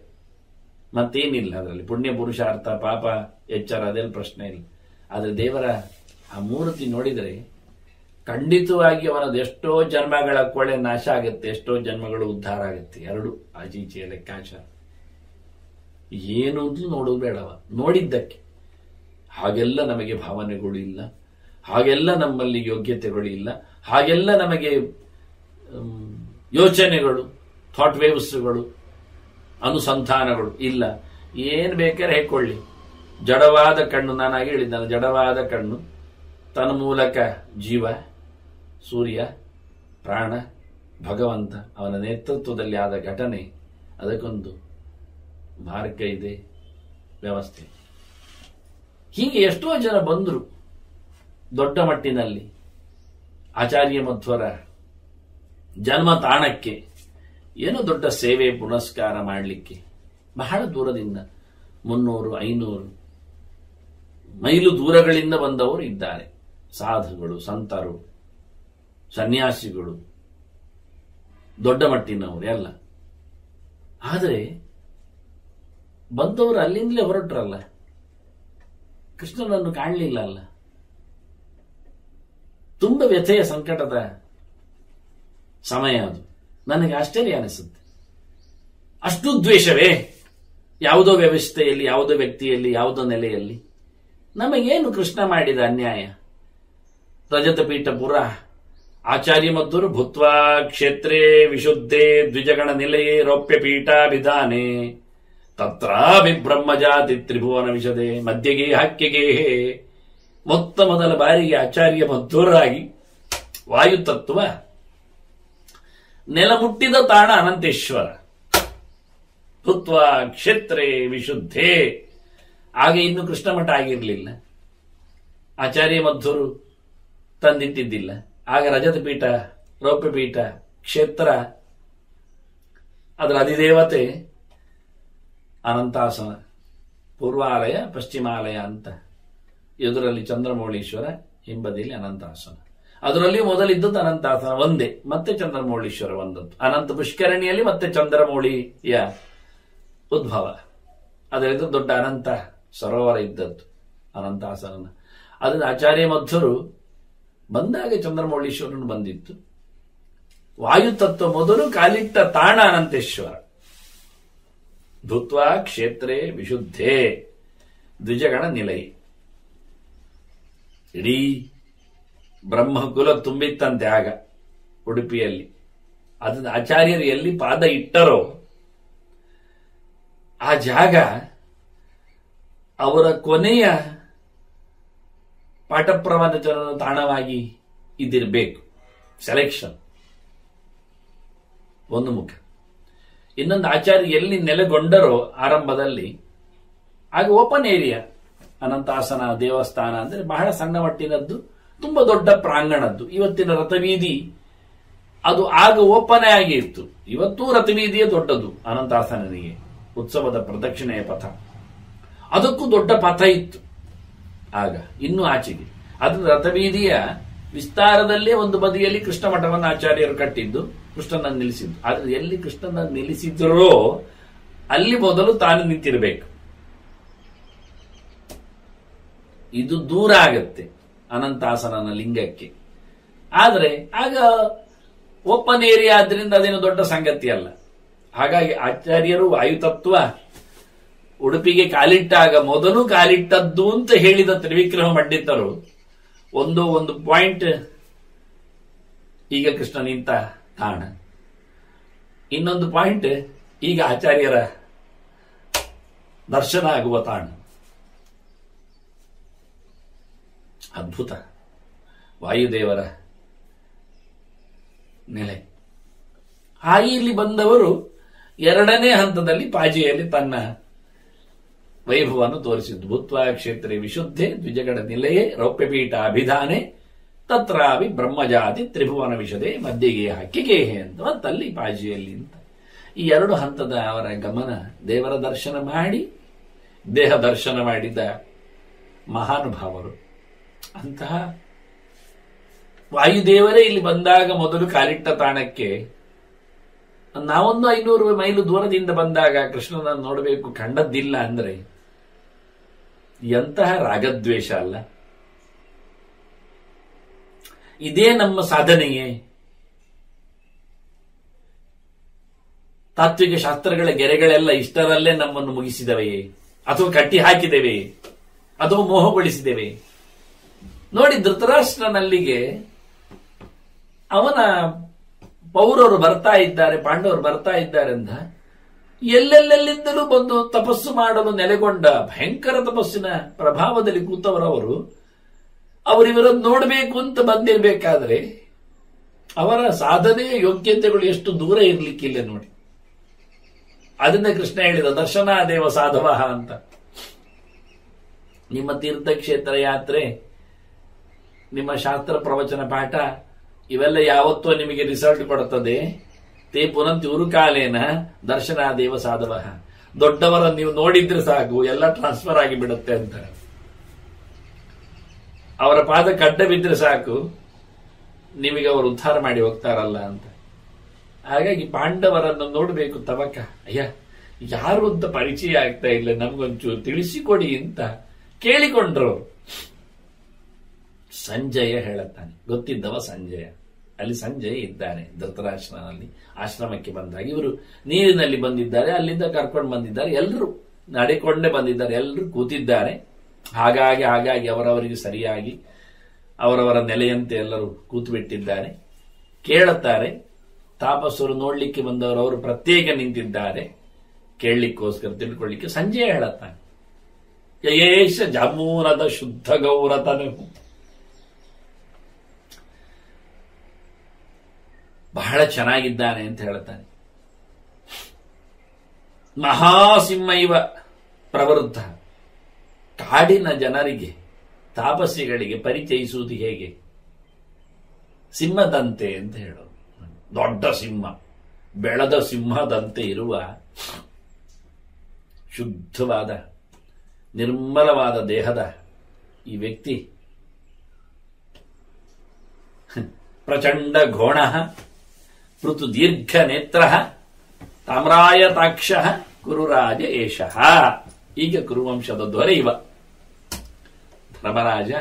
ಮತ್ತೇನಿಲ್ಲ. ಅದರಲ್ಲಿ ಪುಣ್ಯ ಪುರುಷಾರ್ಥ, ಪಾಪ ಎಚ್ಚರ, ಅದೆಲ್ಲ ಪ್ರಶ್ನೆ ಇಲ್ಲ. ಆದರೆ ದೇವರ ಆ ಮೂರ್ತಿ ನೋಡಿದರೆ ಖಂಡಿತವಾಗಿ ಅವನದು ಎಷ್ಟೋ ಜನ್ಮಗಳ ಕೊಳೆ ನಾಶ ಆಗುತ್ತೆ, ಎಷ್ಟೋ ಜನ್ಮಗಳು ಉದ್ಧಾರ ಆಗುತ್ತೆ. ಎರಡು ಆಚೀಚೆಯ ಲೆಕ್ಕಾಚಾರ. ಏನು ನೋಡುವುದು ಬೇಡವ, ನೋಡಿದ್ದಕ್ಕೆ. ಹಾಗೆಲ್ಲ ನಮಗೆ ಭಾವನೆಗಳು ಇಲ್ಲ. ಹಾಗೆಲ್ಲ ನಮ್ಮಲ್ಲಿ ಯೋಗ್ಯತೆಗಳು ಇಲ್ಲ, ಹಾಗೆಲ್ಲ ನಮಗೆ ಯೋಚನೆಗಳು, ಥಾಟ್ ವೇವ್ಸ್ಗಳು, ಅನುಸಂಧಾನಗಳು ಇಲ್ಲ. ಏನ್ ಬೇಕಾದ್ರೆ ಹೇಳ್ಕೊಳ್ಳಿ, ಜಡವಾದ ಕಣ್ಣು, ನಾನಾಗಿ ಹೇಳಿದ್ದಾನೆ, ಜಡವಾದ ಕಣ್ಣು ತನ್ಮೂಲಕ ಜೀವ, ಸೂರ್ಯ, ಪ್ರಾಣ, ಭಗವಂತ, ಅವನ ನೇತೃತ್ವದಲ್ಲಿ ಆದ ಘಟನೆ, ಅದಕ್ಕೊಂದು ಮಾರ್ಗ ಇದೆ, ವ್ಯವಸ್ಥೆ. ಹೀಗೆ ಎಷ್ಟೋ ಜನ ಬಂದರು ದೊಡ್ಡ ಮಟ್ಟಿನಲ್ಲಿ ಆಚಾರ್ಯ ಮಧ್ವರ ಜನ್ಮ ತಾಣಕ್ಕೆ, ಏನೋ ದೊಡ್ಡ ಸೇವೆ ಪುನಸ್ಕಾರ ಮಾಡಲಿಕ್ಕೆ ಬಹಳ ದೂರದಿಂದ 300-500 ಮೈಲು ದೂರಗಳಿಂದ ಬಂದವರು ಇದ್ದಾರೆ. ಸಾಧುಗಳು, ಸಂತರು, ಸನ್ಯಾಸಿಗಳು, ದೊಡ್ಡ ಮಟ್ಟಿನವರು ಎಲ್ಲ. ಆದರೆ ಬಂದವರು ಅಲ್ಲಿಂದಲೇ ಹೊರಟ್ರಲ್ಲ, ಕೃಷ್ಣನನ್ನು ಕಾಣಲಿಲ್ಲ ಅಲ್ಲ. ತುಂಬ ವ್ಯಥೆಯ ಸಂಕಟದ ಸಮಯ ಅದು. ನನಗೆ ಆಶ್ಚರ್ಯ ಅನಿಸುತ್ತೆ. ಅಷ್ಟು ದ್ವೇಷವೇ ಯಾವುದೋ ವ್ಯವಸ್ಥೆಯಲ್ಲಿ, ಯಾವುದೋ ವ್ಯಕ್ತಿಯಲ್ಲಿ, ಯಾವುದೋ ನೆಲೆಯಲ್ಲಿ. ನಮಗೇನು ಕೃಷ್ಣ ಮಾಡಿದ ಅನ್ಯಾಯ? ರಜತಪೀಠ ಪುರ ಆಚಾರ್ಯ ಮಧ್ವರು ಭೂತ್ವಾ ಕ್ಷೇತ್ರೇ ವಿಶುದ್ಧೇ ದ್ವಿಜಗಣ ನಿಲಯೇ ರೌಪ್ಯಪೀಠಾಭಿಧಾನೆ ತತ್ರಾಭಿ ಬ್ರಹ್ಮಜಾತಿ ತ್ರಿಭುವನ ವಿಶದೆ ಮಧ್ಯಗೆ ಹಕ್ಕೆಗೆ. ಮೊದಲ ಬಾರಿಗೆ ಆಚಾರ್ಯ ಮಧ್ವರಾಗಿ ವಾಯುತತ್ವ ನೆಲ ಮುಟ್ಟಿದ ತಾಣ ಅನಂತೇಶ್ವರ. ಭೂತ್ವಾ ಕ್ಷೇತ್ರೇ ವಿಶುದ್ಧೇ. ಆಗ ಇನ್ನು ಕೃಷ್ಣ ಮಠ ಆಗಿರಲಿಲ್ಲ, ಆಚಾರ್ಯ ಮಧ್ವರು ತಂದಿಟ್ಟಿದ್ದಿಲ್ಲ. ಆಗ ರಜತಪೀಠ, ರೌಪ್ಯಪೀಠ, ಕ್ಷೇತ್ರ, ಅದರ ಅಧಿದೇವತೆ ಅನಂತಾಸನ, ಪೂರ್ವಾಲಯ ಪಶ್ಚಿಮಾಲಯ ಅಂತ. ಎದುರಲ್ಲಿ ಚಂದ್ರಮೌಳೀಶ್ವರ, ಹಿಂಬದಿಯಲ್ಲಿ ಅನಂತಾಸನ. ಅದರಲ್ಲಿ ಮೊದಲಿದ್ದದ್ದು ಅನಂತಾಸನ ಒಂದೇ, ಮತ್ತೆ ಚಂದ್ರಮೌಳೀಶ್ವರ ಒಂದದ್ದು. ಅನಂತ ಪುಷ್ಕರಣಿಯಲ್ಲಿ ಮತ್ತೆ ಚಂದ್ರಮೌಳಿಯ ಉದ್ಭವ. ಅದರಿಂದ ದೊಡ್ಡ ಅನಂತ ಸರೋವರ ಇದ್ದದ್ದು ಅನಂತಾಸನ. ಅದನ್ನು ಆಚಾರ್ಯ ಮಧ್ವರು ಬಂದಾಗ ಚಂದ್ರಮೌಳೀಶ್ವರನು ಬಂದಿತ್ತು. ವಾಯುತತ್ವ ಮೊದಲು ಕಾಲಿಟ್ಟ ತಾಣ ಅನಂತೇಶ್ವರ. ಭೂತ್ವಾ ಕ್ಷೇತ್ರೇ ವಿಶುದ್ಧೇ ದ್ವಿಜಗಣ ನಿಲಯ. ಇಡೀ ಬ್ರಹ್ಮಕುಲ ತುಂಬಿತ್ತಂತೆ ಆಗ ಉಡುಪಿಯಲ್ಲಿ. ಅದನ್ನ ಆಚಾರ್ಯರು ಎಲ್ಲಿ ಪಾದ ಇಟ್ಟರೋ ಆ ಜಾಗ ಅವರ ಕೊನೆಯ ಪಾಠ ಪ್ರವಚನದ ತಾಣವಾಗಿ ಇದಿರಬೇಕು. ಸೆಲೆಕ್ಷನ್ ಒಂದು ಮುಖ. ಇನ್ನೊಂದು, ಆಚಾರ್ಯ ಎಲ್ಲಿ ನೆಲೆಗೊಂಡರೋ ಆರಂಭದಲ್ಲಿ ಆಗ ಓಪನ್ ಏರಿಯಾ. ಅನಂತಾಸನ ದೇವಸ್ಥಾನ ಅಂದ್ರೆ ಬಹಳ ಸಣ್ಣ ಮಟ್ಟಿನದ್ದು, ತುಂಬಾ ದೊಡ್ಡ ಪ್ರಾಂಗಣದ್ದು. ಇವತ್ತಿನ ರಥವೀಧಿ ಅದು ಆಗ ಓಪನ್ ಆಗಿ ಇತ್ತು. ಇವತ್ತೂ ರಥವೀಧಿಯೇ ದೊಡ್ಡದು ಅನಂತಾಸನಿಗೆ, ಉತ್ಸವದ ಪ್ರದಕ್ಷಿಣೆಯ ಪಥ. ಅದಕ್ಕೂ ದೊಡ್ಡ ಪಥ ಇತ್ತು ಆಗ, ಇನ್ನೂ ಆಚೆಗೆ. ಅದು ರಥವೀಧಿಯ ವಿಸ್ತಾರದಲ್ಲೇ ಒಂದು ಬದಿಯಲ್ಲಿ ಕೃಷ್ಣ ಮಠವನ್ನು ಆಚಾರ್ಯರು ಕಟ್ಟಿದ್ದು, ಕೃಷ್ಣನನ್ನು ನಿಲ್ಲಿಸಿದ್ದು. ಆದ್ರೆ ಎಲ್ಲಿ ಕೃಷ್ಣನನ್ನು ನಿಲ್ಲಿಸಿದ್ರೋ ಅಲ್ಲಿ ಮೊದಲು ತಾನು ನಿಂತಿರಬೇಕು. ಇದು ದೂರ ಆಗತ್ತೆ ಅನಂತಾಸನನ ಲಿಂಗಕ್ಕೆ. ಆದರೆ ಆಗ ಓಪನ್ ಏರಿಯಾ ಆದ್ರಿಂದ ಅದೇನು ದೊಡ್ಡ ಸಂಗತಿ ಅಲ್ಲ. ಹಾಗಾಗಿ ಆಚಾರ್ಯರು ವಾಯುತತ್ವ ಉಡುಪಿಗೆ ಕಾಲಿಟ್ಟಾಗ ಮೊದಲು ಕಾಲಿಟ್ಟದ್ದು ಅಂತ ಹೇಳಿದ ತ್ರಿವಿಕ್ರಮ ಪಂಡಿತರು ಒಂದು ಪಾಯಿಂಟ್ ಈಗ ಕೃಷ್ಣ ನಿಂತ ತಾಣ, ಇನ್ನೊಂದು ಪಾಯಿಂಟ್ ಈಗ ಆಚಾರ್ಯರ ದರ್ಶನ ಆಗುವ ತಾಣ. ಅದ್ಭುತ ವಾಯುದೇವರ ನೆಲೆ. ಹಾಗೆ ಇಲ್ಲಿ ಬಂದವರು ಎರಡನೇ ಹಂತದಲ್ಲಿ ಪಾಜಿಯಲ್ಲಿ ತನ್ನ ವೈಭವವನ್ನು ತೋರಿಸಿದ್ದು. ಭೂತ್ವಾ ಕ್ಷೇತ್ರೇ ವಿಶುದ್ಧೆ ದ್ವಿಜಗಣ ನಿಲಯೇ ರೌಪ್ಯಪೀಠ ಅಭಿಧಾನೆ ತತ್ರಾವಿ ಬ್ರಹ್ಮಜಾತಿ ತ್ರಿಭುವನ ವಿಶದೆ ಮಧ್ಯೆಗೆ ಹಕ್ಕಿಗೇಹೆ ಅಂತ ಮತ್ತಲ್ಲಿ ಪಾಜಿಯಲ್ಲಿ ಅಂತ. ಈ ಎರಡು ಹಂತದ ಅವರ ಗಮನ, ದೇವರ ದರ್ಶನ ಮಾಡಿ ದೇಹ ದರ್ಶನ ಮಾಡಿದ ಮಹಾನುಭಾವರು. ಅಂತಹ ವಾಯುದೇವರೇ ಇಲ್ಲಿ ಬಂದಾಗ ಮೊದಲು ಕಾಲಿಟ್ಟ ತಾಣಕ್ಕೆ ನಾವೊಂದು 500 ಮೈಲು ದೂರದಿಂದ ಬಂದಾಗ ಕೃಷ್ಣನನ್ನು ನೋಡಬೇಕು ಕಂಡದ್ದಿಲ್ಲ ಅಂದ್ರೆ ಎಂತಹ ರಾಗದ್ವೇಷ ಅಲ್ಲ? ಇದೇ ನಮ್ಮ ಸಾಧನೆಯೇ? ತಾತ್ವಿಕ ಶಾಸ್ತ್ರಗಳ ಗೆರೆಗಳೆಲ್ಲ ಇಷ್ಟರಲ್ಲೇ ನಮ್ಮನ್ನು ಮುಗಿಸಿದವೆಯೇ, ಅಥವಾ ಕಟ್ಟಿ ಹಾಕಿದೆವೆ, ಅಥವಾ ಮೋಹಗೊಳಿಸಿದೆವೆ? ನೋಡಿ, ಧೃತರಾಷ್ಟ್ರನಲ್ಲಿಗೆ ಅವನ ಪೌರವರು ಬರ್ತಾ ಇದ್ದಾರೆ, ಪಾಂಡವರು ಬರ್ತಾ ಇದ್ದಾರೆ ಅಂತ ಎಲ್ಲೆಲ್ಲೆಲ್ಲಿಂದಲೂ ಬಂದು ತಪಸ್ಸು ಮಾಡಲು ನೆಲೆಗೊಂಡ ಭಯಂಕರ ತಪಸ್ಸಿನ ಪ್ರಭಾವದಲ್ಲಿ ಕೂತವರವರು ಅವರಿವರನ್ನು ನೋಡಬೇಕು ಅಂತ ಬಂದಿರಬೇಕಾದ್ರೆ ಅವರ ಸಾಧನೆಯ ಯೋಗ್ಯತೆಗಳು ಎಷ್ಟು ದೂರ ಇರ್ಲಿಕ್ಕಿಲ್ಲ ನೋಡಿ. ಅದನ್ನ ಕೃಷ್ಣ ಹೇಳಿದ ದರ್ಶನಾದೇವ ಸಾಧವ ಅಂತ. ನಿಮ್ಮ ತೀರ್ಥಕ್ಷೇತ್ರ ಯಾತ್ರೆ, ನಿಮ್ಮ ಶಾಸ್ತ್ರ ಪ್ರವಚನ ಪಾಠ ಇವೆಲ್ಲ ಯಾವತ್ತೋ ನಿಮಗೆ ರಿಸಲ್ಟ್ ಕೊಡುತ್ತದೆ. ತೇ ಪುನಂತಿ ಉರುಕಾಲೇನ ದರ್ಶನಾದೇವ ಸಾಧವ. ದೊಡ್ಡವರನ್ನು ನೀವು ನೋಡಿದ್ರೆ ಸಾಕು, ಎಲ್ಲ ಟ್ರಾನ್ಸ್ಫರ್ ಆಗಿ ಬಿಡುತ್ತೆ ಅಂತ. ಅವರ ಪಾದ ಕಡ್ಡ ಬಿದ್ರೆ ಸಾಕು, ನಿಮಗೆ ಅವರು ಉದ್ಧಾರ ಮಾಡಿ ಹೋಗ್ತಾರಲ್ಲ ಅಂತ. ಹಾಗಾಗಿ ಪಾಂಡವರನ್ನು ನೋಡಬೇಕು ತವಕ. ಅಯ್ಯ, ಯಾರು ಅಂತ ಪರಿಚಯ ಆಗ್ತಾ ಇಲ್ಲ, ನಮ್ಗೊಂಚೂರು ತಿಳಿಸಿಕೊಡಿ ಅಂತ ಕೇಳಿಕೊಂಡ್ರು. ಸಂಜಯ ಹೇಳುತ್ತಾನೆ, ಗೊತ್ತಿದ್ದವ ಸಂಜಯ. ಅಲ್ಲಿ ಸಂಜಯ ಇದ್ದಾನೆ ಧೃತರಾಷ್ಟ್ರನಲ್ಲಿ ಆಶ್ರಮಕ್ಕೆ ಬಂದಾಗ. ಇವರು ನೀರಿನಲ್ಲಿ ಬಂದಿದ್ದಾರೆ, ಅಲ್ಲಿಂದ ಕರ್ಕೊಂಡು ಬಂದಿದ್ದಾರೆ, ಎಲ್ಲರೂ ನಡೆಕೊಂಡೇ ಬಂದಿದ್ದಾರೆ, ಎಲ್ಲರೂ ಕೂತಿದ್ದಾರೆ. ಹಾಗಾಗಿ ಅವರವರಿಗೆ ಸರಿಯಾಗಿ ಅವರವರ ನೆಲೆಯಂತೆ ಎಲ್ಲರೂ ಕೂತು ಬಿಟ್ಟಿದ್ದಾರೆ. ಕೇಳುತ್ತಾರೆ. ತಾಪಸ್ಸರು ನೋಡ್ಲಿಕ್ಕೆ ಬಂದವರು ಅವರು ಪ್ರತ್ಯೇಕ ನಿಂತಿದ್ದಾರೆ, ಕೇಳಲಿಕ್ಕೋಸ್ಕರ ತಿಳ್ಕೊಳ್ಳಿಕ್ಕೆ. ಸಂಜಯ ಹೇಳುತ್ತಾನೆ, ಯಯೇಶ ಜಾಮೂನದ ಶುದ್ಧ ಗೌರತನು. ಬಹಳ ಚೆನ್ನಾಗಿದ್ದಾನೆ ಅಂತ ಹೇಳುತ್ತಾನೆ. ಮಹಾಸಿಂಹ ಇವ ಪ್ರವೃದ್ಧ. ಕಾಡಿನ ಜನರಿಗೆ, ತಾಪಸ್ಸಿಗಳಿಗೆ ಪರಿಚಯಿಸುವುದು ಹೇಗೆ? ಸಿಂಹದಂತೆ ಅಂತ ಹೇಳೋದು. ದೊಡ್ಡ ಸಿಂಹ, ಬೆಳೆದ ಸಿಂಹದಂತೆ ಇರುವ ಶುದ್ಧವಾದ ನಿರ್ಮಲವಾದ ದೇಹದ ಈ ವ್ಯಕ್ತಿ ಪ್ರಚಂಡ ಘೋಣ ಪೃಥು ದೀರ್ಘ ನೇತ್ರ ತಾಮ್ರಾಯತಾಕ್ಷ ಕುರುರಾಜ ಏಷಃ. ಈಗ ಕುರುವಂಶದ ದೊರೆ ಇವ ಧರ್ಮರಾಜ.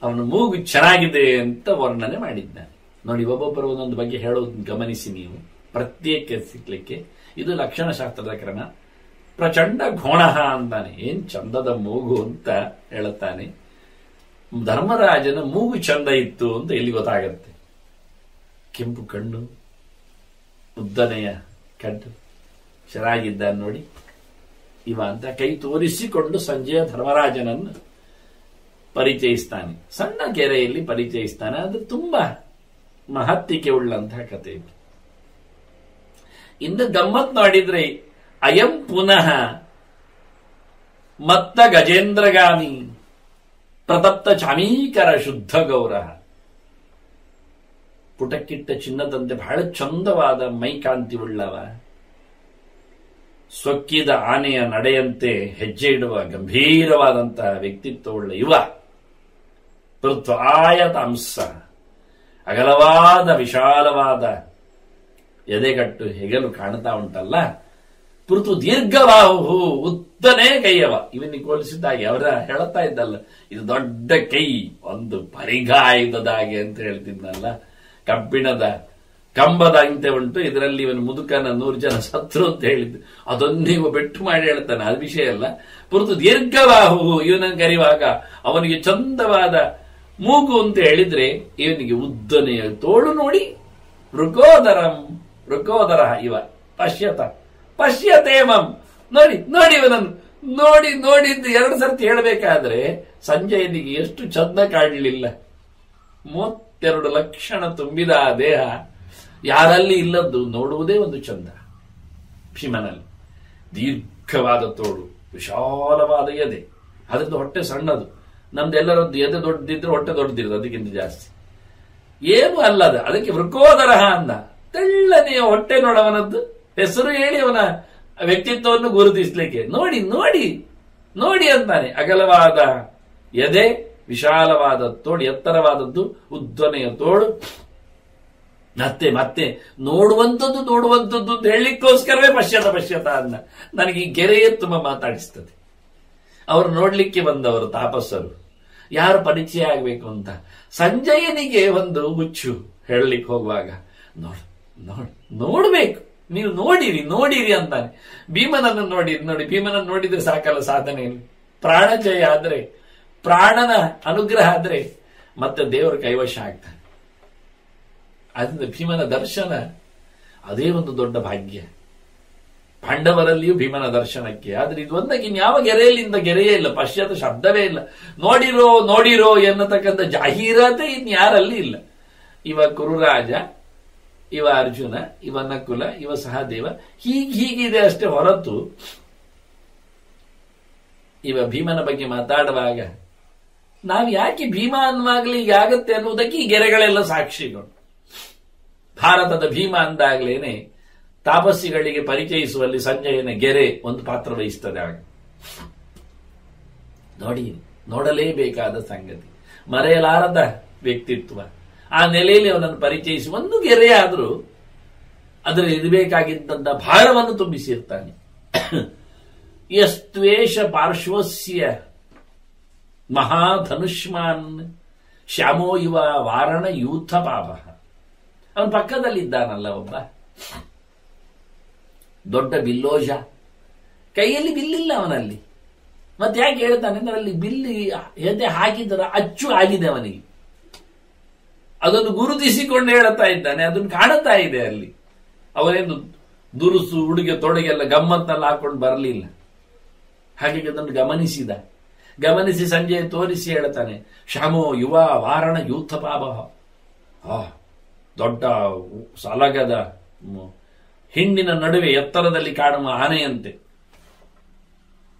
ಅವನ ಮೂಗು ಚೆನ್ನಾಗಿದೆ ಅಂತ ವರ್ಣನೆ ಮಾಡಿದ್ದಾನೆ ನೋಡಿ. ಒಬ್ಬೊಬ್ಬರು ಒಂದೊಂದು ಬಗ್ಗೆ ಹೇಳೋದು ಗಮನಿಸಿ ನೀವು, ಪ್ರತ್ಯೇಕ ಸಿಕ್ಲಿಕ್ಕೆ. ಇದು ಲಕ್ಷಣಶಾಸ್ತ್ರದ ಕ್ರಮ. ಪ್ರಚಂಡ ಘೋಣ ಅಂತಾನೆ, ಏನ್ ಚಂದದ ಮೂಗು ಅಂತ ಹೇಳುತ್ತಾನೆ. ಧರ್ಮರಾಜನ ಮೂಗು ಚಂದ ಇತ್ತು ಅಂತ ಇಲ್ಲಿ ಗೊತ್ತಾಗತ್ತೆ. ಕೆಂಪು ಕಣ್ಣು, ಉದ್ದನೆಯ ಕಣ್ಣು, ಚೆನ್ನಾಗಿದ್ದಾನೆ ನೋಡಿ ಇವ ಅಂತ ಕೈ ತೋರಿಸಿಕೊಂಡು ಸಂಜಯ ಧರ್ಮರಾಜನನ್ನು ಪರಿಚಯಿಸ್ತಾನೆ. ಸಣ್ಣ ಕೆರೆಯಲ್ಲಿ ಪರಿಚಯಿಸ್ತಾನೆ. ಅದು ತುಂಬಾ ಮಹತ್ತಿಕೆ ಉಳ್ಳಂತಹ ಕಥೆ. ಇನ್ನು ಗಮ್ಮತ್ ನೋಡಿದ್ರೆ, ಅಯಂ ಪುನಃ ಮತ್ತ ಗಜೇಂದ್ರಗಾಮಿ ಪ್ರತಪ್ತ ಚಾಮೀಕರ ಶುದ್ಧ ಗೌರ. ಪುಟಕ್ಕಿಟ್ಟ ಚಿನ್ನದಂತೆ ಬಹಳ ಚಂದವಾದ ಮೈಕಾಂತಿ ಉಳ್ಳವ, ಸೊಕ್ಕಿದ ಆನೆಯ ನಡೆಯಂತೆ ಹೆಜ್ಜೆ ಇಡುವ ಗಂಭೀರವಾದಂತಹ ವ್ಯಕ್ತಿತ್ವವುಳ್ಳ ಇವ. ಪೃಥ್ವಾಯತ ಅಂಶ, ಅಗಲವಾದ ವಿಶಾಲವಾದ ಎದೆಗಟ್ಟು ಹೆಗಲು ಕಾಣ್ತಾ ಉಂಟಲ್ಲ. ಪೃಥು ದೀರ್ಘಬಾಹು, ಉದ್ದನೇ ಕೈಯವ. ಇವನಿಗೆ ಹೋಲಿಸಿದ್ದಾಗೆ ಅವರ ಹೇಳುತ್ತಾ ಇದ್ದಲ್ಲ, ಇದು ದೊಡ್ಡ ಕೈ, ಒಂದು ಪರಿಗಾಯುಧದಾಗೆ ಅಂತ ಹೇಳ್ತಿದ್ನಲ್ಲ. ಕಬ್ಬಿಣದ ಕಂಬದ ಅಂತೆ ಉಂಟು, ಇದರಲ್ಲಿ ಇವನು ಮುದುಕನ 100 ಜನ ಸತ್ರು ಅಂತ ಹೇಳಿದ್ದು. ಅದೊಂದಿಗೂ ಬೆಟ್ಟು ಮಾಡಿ ಹೇಳ್ತಾನೆ, ಅದು ವಿಷಯ ಅಲ್ಲ. ಪುರತು ದೀರ್ಘಬಾಹು, ಇವನನ್ನು ಕರೆಯುವಾಗ ಅವನಿಗೆ ಚಂದವಾದ ಮೂಗು ಅಂತ ಹೇಳಿದ್ರೆ, ಇವನಿಗೆ ಉದ್ದನೆಯ ತೋಳು ನೋಡಿ. ವೃಕೋದರ ಇವ ಪಶ್ಯತೇಮಂ. ನೋಡಿ ಇವನನ್ನು ನೋಡಿದ್ದು 2 ಸರ್ತಿ ಹೇಳಬೇಕಾದ್ರೆ ಸಂಜಯನಿಗೆ ಎಷ್ಟು ಚಂದ ಕಾಣಲಿಲ್ಲ. 32 ಲಕ್ಷಣ ತುಂಬಿದ ಆ ದೇಹ ಯಾರಲ್ಲಿ ಇಲ್ಲದ್ದು, ನೋಡುವುದೇ ಒಂದು ಚಂದ. ಭೀಮನಲ್ಲಿ ದೀರ್ಘವಾದ ತೋಳು, ವಿಶಾಲವಾದ ಎದೆ, ಅದರಿಂದ ಹೊಟ್ಟೆ ಸಣ್ಣದು. ನಮ್ದೆಲ್ಲರದ್ದು ಎದೆ ದೊಡ್ಡದಿದ್ರೆ ಹೊಟ್ಟೆ ದೊಡ್ಡದಿರೋದು, ಅದಕ್ಕಿಂತ ಜಾಸ್ತಿ ಏನು ಅಲ್ಲದ. ಅದಕ್ಕೆ ವೃಕೋದರ ಅಂದ. ತೆಳ್ಳನೆಯ ಹೊಟ್ಟೆ ನೋಡವನದ್ದು, ಹೆಸರು ಹೇಳಿ ಅವನ ವ್ಯಕ್ತಿತ್ವವನ್ನು ಗುರುತಿಸ್ಲಿಕ್ಕೆ. ನೋಡಿ ಅಂತಾನೆ. ಅಗಲವಾದ ಎದೆ, ವಿಶಾಲವಾದ ತೋಳು, ಎತ್ತರವಾದದ್ದು, ಉದ್ದನೆಯ ತೋಳು. ಮತ್ತೆ ನೋಡುವಂಥದ್ದು ಅಂತ ಹೇಳಲಿಕ್ಕೋಸ್ಕರವೇ ಪಶ್ಯತ ಅನ್ನ. ನನಗೆ ಈ ಗೆರೆಯೇ ತುಂಬಾ ಮಾತಾಡಿಸ್ತದೆ. ಅವರು ನೋಡ್ಲಿಕ್ಕೆ ಬಂದವರು ತಾಪಸ್ಸರು, ಯಾರು ಪರಿಚಯ ಆಗ್ಬೇಕು ಅಂತ. ಸಂಜಯನಿಗೆ ಒಂದು ಹುಚ್ಚು ಹೇಳಲಿಕ್ಕೆ ಹೋಗುವಾಗ, ನೋಡ್ಬೇಕು, ನೀವು ನೋಡಿರಿ ಅಂತಾನೆ. ಭೀಮನನ್ನು ನೋಡಿ ಭೀಮನನ್ನು ನೋಡಿದ್ರೆ ಸಾಕಲ್ಲ ಸಾಧನೆ. ಪ್ರಾಣಜಯ ಆದ್ರೆ ಪ್ರಾಣನ ಅನುಗ್ರಹ ಆದ್ರೆ ಮತ್ತೆ ದೇವರ ಕೈವಶ ಆಗ್ತಾನೆ. ಅದರಿಂದ ಭೀಮನ ದರ್ಶನ ಅದೇ ಒಂದು ದೊಡ್ಡ ಭಾಗ್ಯ. ಪಾಂಡವರಲ್ಲಿಯೂ ಭೀಮನ ದರ್ಶನಕ್ಕೆ. ಆದ್ರೆ ಇದು ಒಂದಾಗಿ ಇನ್ಯಾವ ಗೆರೆಯಲ್ಲಿಂದ ಗೆರೆಯೇ ಇಲ್ಲ, ಪಶ್ಚಾತ್ ಶಬ್ದವೇ ಇಲ್ಲ. ನೋಡಿರೋ ನೋಡಿರೋ ಎನ್ನತಕ್ಕಂಥ ಜಾಹೀರಾತೆ ಇನ್ಯಾರಲ್ಲಿ ಇಲ್ಲ. ಇವ ಕುರುರಾಜ, ಇವ ಅರ್ಜುನ, ಇವ ನಕುಲ, ಇವ ಸಹದೇವ, ಹೀಗಿದೆ ಅಷ್ಟೇ ಹೊರತು ಇವ ಭೀಮನ ಬಗ್ಗೆ ಮಾತಾಡುವಾಗ ನಾವು ಯಾಕೆ ಭೀಮ ಅನ್ನುವಾಗಲೇ ಹೀಗಾಗತ್ತೆ ಅನ್ನುವುದಕ್ಕೆ ಈ ಗೆರೆಗಳೆಲ್ಲ ಸಾಕ್ಷಿಗಳು. ಭಾರತದ ಭೀಮ ಅಂದಾಗ್ಲೇನೆ ತಾಪಸ್ಸಿಗಳಿಗೆ ಪರಿಚಯಿಸುವಲ್ಲಿ ಸಂಜಯನ ಗೆರೆ ಒಂದು ಪಾತ್ರ ವಹಿಸ್ತದೆ. ಆಗ ನೋಡಲೇಬೇಕಾದ ಸಂಗತಿ, ಮರೆಯಲಾರದ ವ್ಯಕ್ತಿತ್ವ. ಆ ನೆಲೆಯಲ್ಲಿ ಅವನನ್ನು ಪರಿಚಯಿಸಿ ಒಂದು ಗೆರೆ ಆದರೂ ಅದರಲ್ಲಿ ಇರಬೇಕಾಗಿದ್ದಂತ ಭಾರವನ್ನು ತುಂಬಿಸಿರ್ತಾನೆ. ಯಸ್ತ್ವೇಷ ಪಾರ್ಶ್ವಸ್ಯ ಮಹಾಧನುಷ್ಮಾನ್ ಶ್ಯಾಮೋ ಇವ ವಾರಣ ಯೂಥ ಪಾಪ. ಅವನ ಪಕ್ಕದಲ್ಲಿದ್ದಾನಲ್ಲ ಒಬ್ಬ ದೊಡ್ಡ ಬಿಲ್ಲೋಜ, ಕೈಯಲ್ಲಿ ಬಿಲ್ಲಿಲ್ಲ ಅವನಲ್ಲಿ. ಮತ್ತೆ ಯಾಕೆ ಹೇಳ್ತಾನೆ ಅಂದ್ರೆ ಅಲ್ಲಿ ಬಿಲ್ಲಿ ಎದೆ ಹಾಕಿದ್ದರ ಅಚ್ಚು ಆಗಿದೆ ಅವನಿಗೆ. ಅದನ್ನು ಗುರುತಿಸಿಕೊಂಡು ಹೇಳುತ್ತಾ ಇದ್ದಾನೆ, ಅದನ್ನು ಕಾಣುತ್ತಾ ಇದೆ ಅಲ್ಲಿ. ಅವನೇನು ದುರುಸು ಉಡುಗೆ ತೊಡುಗೆಲ್ಲ ಗಮ್ಮತ್ನಲ್ಲಿ ಹಾಕೊಂಡು ಬರಲಿಲ್ಲ. ಹಾಗೆ ಅದನ್ನು ಗಮನಿಸಿ ಸಂಜೆ ತೋರಿಸಿ ಹೇಳ್ತಾನೆ, ಶಾಮೋ ಯುವ ವಾರಣ ಯೂಥ ಪಾಪ. ದೊಡ್ಡ ಸಲಗದ ಹಿಂಡಿನ ನಡುವೆ ಎತ್ತರದಲ್ಲಿ ಕಾಣುವ ಆನೆಯಂತೆ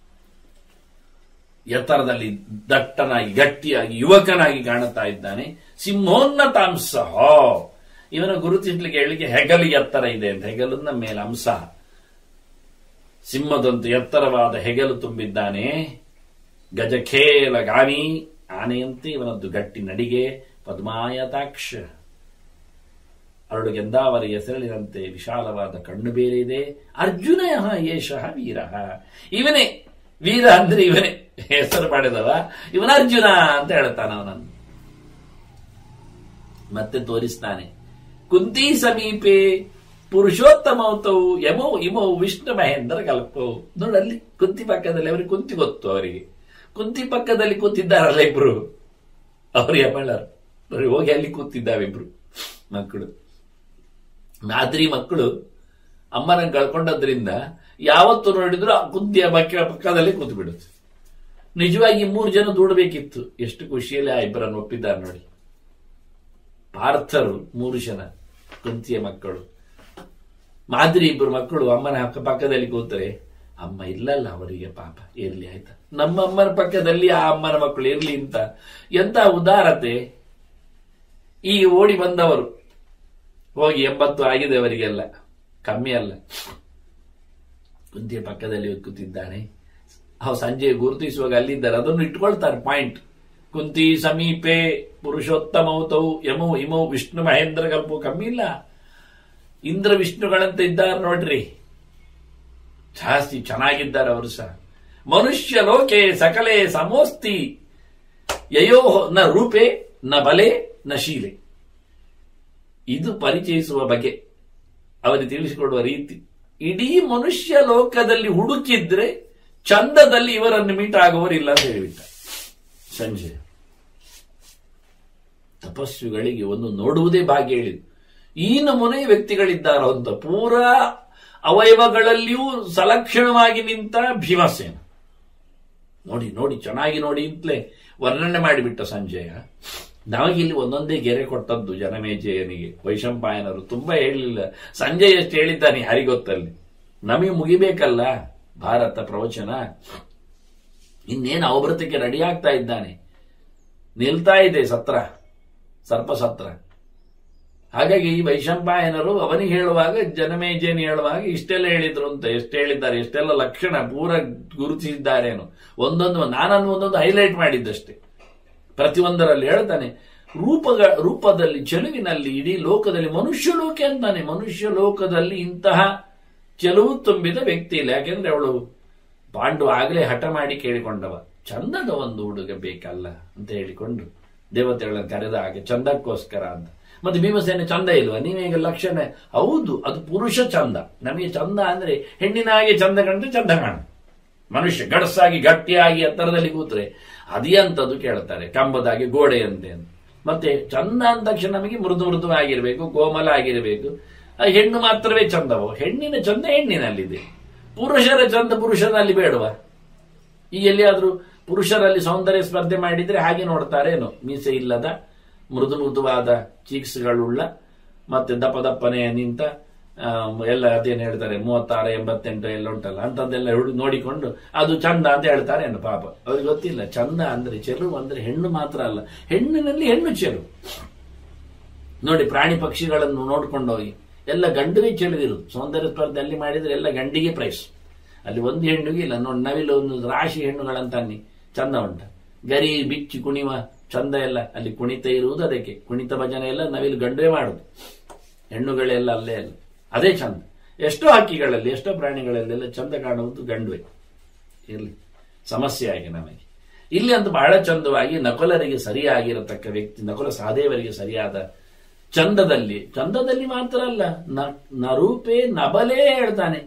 ಎತ್ತರದಲ್ಲಿ ದಟ್ಟನಾಗಿ ಗಟ್ಟಿಯಾಗಿ ಯುವಕನಾಗಿ ಕಾಣುತ್ತಾ ಇದ್ದಾನೆ. ಸಿಂಹೋನ್ನತಾಂಶ, ಇವನ ಗುರುತಿಸ್ಲಿಕ್ಕೆ ಹೇಳಿಕೆ ಹೆಗಲು ಎತ್ತರ ಇದೆ ಅಂತ. ಹೆಗಲನ್ನ ಮೇಲೆ ಅಂಶ, ಸಿಂಹದಂತೆ ಎತ್ತರವಾದ ಹೆಗಲು ತುಂಬಿದ್ದಾನೆ. ಗಜಖೇಲ ಗಾಮಿ, ಆನೆಯಂತೆ ಇವನದ್ದು ಗಟ್ಟಿ ನಡಿಗೆ. ಪದ್ಮಾಯತಾಕ್ಷ, ಅರಳು ಗೆಂದಾವರ ಹೆಸರಿನಂತೆ ವಿಶಾಲವಾದ ಕಣ್ಣು ಬೇರೆ ಇದೆ. ಅರ್ಜುನ ಯೇಷಃ ವೀರ, ಇವನೇ ವೀರ ಅಂದ್ರೆ ಇವನೇ ಹೆಸರು ಪಡೆದವ, ಇವನ ಅರ್ಜುನ ಅಂತ ಹೇಳ್ತಾನ ಅವನನ್ನು. ಮತ್ತೆ ತೋರಿಸ್ತಾನೆ, ಕುಂತಿ ಸಮೀಪೆ ಪುರುಷೋತ್ತಮೌತವು ಯಮೋ ಇಮೋ ವಿಷ್ಣು ಮಹೇಂದ್ರ ಕಲ್ಪವು. ನೋಡಲ್ಲಿ ಕುಂತಿ ಪಕ್ಕದಲ್ಲಿ, ಅವರಿಗೆ ಕುಂತಿ ಗೊತ್ತು. ಅವರಿಗೆ ಕುಂತಿ ಪಕ್ಕದಲ್ಲಿ ಕೂತಿದ್ದಾರಲ್ಲ ಇಬ್ರು, ಅವರು ಯಮಳರು. ಅವ್ರಿಗೆ ಹೋಗಿ ಅಲ್ಲಿ ಕೂತಿದ್ದಾವೆ ಇಬ್ರು ಮಕ್ಕಳು. ಮಾದ್ರಿ ಮಕ್ಕಳು ಅಮ್ಮನ ಕಳ್ಕೊಂಡದ್ರಿಂದ ಯಾವತ್ತು ನೋಡಿದ್ರು ಆ ಕುಂತಿಯ ಪಕ್ಕದಲ್ಲಿ ಕೂತು ಬಿಡುತ್ತೆ. ನಿಜವಾಗಿ 3 ಜನ ದೂಡಬೇಕಿತ್ತು. ಎಷ್ಟು ಖುಷಿಯಲ್ಲಿ ಆ ಇಬ್ಬರನ್ನು ಒಪ್ಪಿದ್ದಾರೆ ನೋಡಿ. ಪಾರ್ಥರು 3 ಜನ ಕುಂತಿಯ ಮಕ್ಕಳು, ಮಾದ್ರಿ 2 ಮಕ್ಕಳು ಅಮ್ಮನ ಪಕ್ಕದಲ್ಲಿ ಕೂತರೆ ಅಮ್ಮ ಇಲ್ಲಲ್ಲ ಅವರಿಗೆ ಪಾಪ, ಇರ್ಲಿ ಆಯ್ತಾ, ನಮ್ಮ ಅಮ್ಮನ ಪಕ್ಕದಲ್ಲಿ ಆ ಅಮ್ಮನ ಮಕ್ಕಳು ಇರ್ಲಿ ಅಂತ. ಎಂತ ಉದಾರತೆ. ಈಗ ಓಡಿ ಬಂದವರು ಹೋಗಿ 80 ಆಗಿದೆ ಅವರಿಗೆಲ್ಲ, ಕಮ್ಮಿ ಅಲ್ಲ. ಕುಂತಿಯ ಪಕ್ಕದಲ್ಲಿ ಕೂತಿದ್ದಾನೆ. ಸಂಜೆ ಗುರುತಿಸುವಾಗ ಅಲ್ಲಿದ್ದಾರೆ, ಅದನ್ನು ಇಟ್ಕೊಳ್ತಾರೆ ಪಾಯಿಂಟ್. ಕುಂತಿ ಸಮೀಪೆ ಪುರುಷೋತ್ತಮೌತವು ಯಮೋ ಇಮೋ ವಿಷ್ಣು ಮಹೇಂದ್ರ ಕಲ್ಪು. ಕಮ್ಮಿ ಇಲ್ಲ, ಇಂದ್ರ ವಿಷ್ಣುಗಳಂತ ಇದ್ದಾರೆ ನೋಡ್ರಿ, ಜಾಸ್ತಿ ಚೆನ್ನಾಗಿದ್ದಾರೆ ಅವರು ಸಹ. ಮನುಷ್ಯ ಲೋಕೆ ಸಕಲೆ ಸಮೋಸ್ತಿ ಯಯೋ ನ ರೂಪೆ ನ ಬಲೆ ನ ಶೀಲೆ. ಇದು ಪರಿಚಯಿಸುವ ಬಗೆ, ಅವರಿಗೆ ತಿಳಿಸಿಕೊಡುವ ರೀತಿ. ಇಡೀ ಮನುಷ್ಯ ಲೋಕದಲ್ಲಿ ಹುಡುಕಿದ್ರೆ ಚಂದದಲ್ಲಿ ಇವರನ್ನು ಮೀಟ್ ಆಗುವವರಿಲ್ಲ ಅಂತ ಹೇಳಿಬಿಟ್ಟ ಸಂಜೆ. ತಪಸ್ವಿಗಳಿಗೆ ಒಂದು ನೋಡುವುದೇ ಭಾಗ್ಯ ಹೇಳಿದ್ರು. ಈ ನಮೂನೆ ವ್ಯಕ್ತಿಗಳಿದ್ದಾರ ಅಂತ ಪೂರಾ ಅವಯವಗಳಲ್ಲಿಯೂ ಸಲಕ್ಷಣವಾಗಿ ನಿಂತ ಭೀಮಸೇನ. ನೋಡಿ ನೋಡಿ ಚೆನ್ನಾಗಿ ನೋಡಿ ಅಂತಲೇ ವರ್ಣನೆ ಮಾಡಿಬಿಟ್ಟ ಸಂಜಯ. ನಮಗಿಲ್ಲಿ ಒಂದೊಂದೇ ಗೆರೆ ಕೊಟ್ಟದ್ದು ಜನಮೇಜಯನಿಗೆ. ವೈಶಂಪಾಯನರು ತುಂಬಾ ಹೇಳಲಿಲ್ಲ, ಸಂಜಯ್ ಎಷ್ಟು ಹೇಳಿದ್ದಾನೆ ಯಾರಿಗೊತ್ತಲ್ಲಿ. ನಮಗೆ ಮುಗಿಬೇಕಲ್ಲ ಭಾರತ ಪ್ರವಚನ. ಇನ್ನೇನು ಅವಭೃತಕ್ಕೆ ರೆಡಿ ಆಗ್ತಾ ಇದ್ದಾನೆ, ನಿಲ್ತಾ ಇದೆ ಸತ್ರ, ಸರ್ಪಸತ್ರ. ಹಾಗಾಗಿ ಈ ವೈಶಂಪಾಯನರು ಅವನಿಗೆ ಹೇಳುವಾಗ, ಜನಮೇಜಯನಿ ಹೇಳುವಾಗ ಇಷ್ಟೆಲ್ಲ ಹೇಳಿದ್ರು ಅಂತ. ಎಷ್ಟು ಹೇಳಿದ್ದಾರೆ, ಎಷ್ಟೆಲ್ಲ ಲಕ್ಷಣ ಪೂರ ಗುರುತಿಸಿದ್ದಾರೇನು. ಒಂದೊಂದು ನಾನನ್ನು ಒಂದೊಂದು ಹೈಲೈಟ್ ಮಾಡಿದ್ದಷ್ಟೇ. ಪ್ರತಿಯೊಂದರಲ್ಲಿ ಹೇಳ್ತಾನೆ, ರೂಪದಲ್ಲಿ ಚೆಲುವಿನಲ್ಲಿ ಇಡೀ ಲೋಕದಲ್ಲಿ ಮನುಷ್ಯ ಲೋಕ ಅಂತಾನೆ. ಮನುಷ್ಯ ಲೋಕದಲ್ಲಿ ಇಂತಹ ಚೆಲುವು ತುಂಬಿದ ವ್ಯಕ್ತಿ ಇಲ್ಲ. ಯಾಕೆಂದ್ರೆ ಅವಳು ಪಾಂಡು ಆಗಲೇ ಹಠ ಮಾಡಿ ಕೇಳಿಕೊಂಡವ, ಚಂದದ ಒಂದು ಹುಡುಗ ಬೇಕಲ್ಲ ಅಂತ ಹೇಳಿಕೊಂಡು ದೇವತೆಗಳನ್ನು ಕರೆದ ಹಾಗೆ ಚಂದಕ್ಕೋಸ್ಕರ ಅಂತ. ಮತ್ತೆ ಭೀಮಸೇನೆ ಚಂದ ಇಲ್ವಾ, ನೀವೀಗ ಲಕ್ಷಣ. ಹೌದು, ಅದು ಪುರುಷ ಚಂದ. ನಮಗೆ ಚಂದ ಅಂದ್ರೆ ಹೆಣ್ಣಿನ ಹಾಗೆ ಚಂದ ಕಂಡ್ರೆ ಚಂದ ಕಾಣ. ಮನುಷ್ಯ ಗಡಸಾಗಿ ಗಟ್ಟಿಯಾಗಿ ಎತ್ತರದಲ್ಲಿ ಕೂತ್ರೆ ಅದೆಂತದ್ದು ಕೇಳ್ತಾರೆ, ಕಂಬದಾಗಿ ಗೋಡೆಯಂತೆ ಅಂತ. ಮತ್ತೆ ಚಂದ ಅಂದ ತಕ್ಷಣ ನಮಗೆ ಮೃದು ಮೃದು ಆಗಿರಬೇಕು, ಕೋಮಲ ಆಗಿರಬೇಕು. ಆ ಹೆಣ್ಣು ಮಾತ್ರವೇ ಚಂದವೋ? ಹೆಣ್ಣಿನ ಚಂದ ಹೆಣ್ಣಿನಲ್ಲಿದೆ, ಪುರುಷರ ಚಂದ ಪುರುಷನಲ್ಲಿ ಬೇಡವಾ? ಈಗ ಎಲ್ಲಿಯಾದ್ರೂ ಪುರುಷರಲ್ಲಿ ಸೌಂದರ್ಯ ಸ್ಪರ್ಧೆ ಮಾಡಿದ್ರೆ ಹಾಗೆ ನೋಡ್ತಾರೇನೋ, ಮೀಸೆ ಇಲ್ಲದ ಮೃದು ಮೃದುವಾದ ಚೀಕ್ಸ್ಗಳುಳ್ಳ ಮತ್ತೆ ದಪ್ಪ ದಪ್ಪನೆ ನಿಂತ ಎಲ್ಲ ಅದೇನು ಹೇಳ್ತಾರೆ 36, 88 ಎಲ್ಲ ಉಂಟಲ್ಲ, ಅಂತದ್ದೆಲ್ಲ ನೋಡಿಕೊಂಡು ಅದು ಚಂದ ಅಂತ ಹೇಳ್ತಾರೆ ಏನು? ಪಾಪ ಅವ್ರಿಗೆ ಗೊತ್ತಿಲ್ಲ. ಚಂದ ಅಂದ್ರೆ ಚೆಲುವು ಅಂದ್ರೆ ಹೆಣ್ಣು ಮಾತ್ರ ಅಲ್ಲ, ಹೆಣ್ಣಿನಲ್ಲಿ ಹೆಣ್ಣು ಚೆಲುವು. ನೋಡಿ, ಪ್ರಾಣಿ ಪಕ್ಷಿಗಳನ್ನು ನೋಡ್ಕೊಂಡು ಹೋಗಿ ಎಲ್ಲ ಗಂಡುವೇ ಚೆಲುವಿರುವುದು. ಸೌಂದರ್ಯ ಸ್ಪರ್ಧೆ ಅಲ್ಲಿ ಮಾಡಿದ್ರೆ ಎಲ್ಲ ಗಂಡಿಗೆ ಪ್ರೈಸ್, ಅಲ್ಲಿ ಒಂದು ಹೆಣ್ಣಿಗೆ ಇಲ್ಲ. ನೋಡಿ, ನವಿಲು ಒಂದು ರಾಶಿ ಹೆಣ್ಣುಗಳಂತಾನೆ ಚಂದ ಉಂಟ, ಗರಿ ಬಿಚ್ಚಿ ಕುಣಿವ ಚಂದ ಎಲ್ಲ ಅಲ್ಲಿ ಕುಣಿತ ಇರುವುದು. ಅದಕ್ಕೆ ಕುಣಿತ ಭಜನೆ ಎಲ್ಲ ನವಿಲು ಗಂಡುವೇ ಮಾಡುದು, ಹೆಣ್ಣುಗಳೆಲ್ಲ ಅಲ್ಲೇ ಅಲ್ಲ. ಅದೇ ಚಂದ. ಎಷ್ಟೋ ಹಕ್ಕಿಗಳಲ್ಲಿ ಎಷ್ಟೋ ಪ್ರಾಣಿಗಳಲ್ಲೆಲ್ಲ ಚಂದ ಕಾಣುವುದು ಗಂಡುವೆ. ಇರಲಿ, ಸಮಸ್ಯೆ ಆಗಿ ನಮಗೆ ಇಲ್ಲಿ ಅಂತ ಬಹಳ ಚಂದವಾಗಿ ನಕುಲರಿಗೆ ಸರಿಯಾಗಿರತಕ್ಕ ವ್ಯಕ್ತಿ, ನಕುಲ ಸಹದೇವರಿಗೆ ಸರಿಯಾದ ಚಂದದಲ್ಲಿ ಮಾತ್ರ ಅಲ್ಲ, ನರೂಪೇ ನಬಲೇ ಹೇಳ್ತಾನೆ.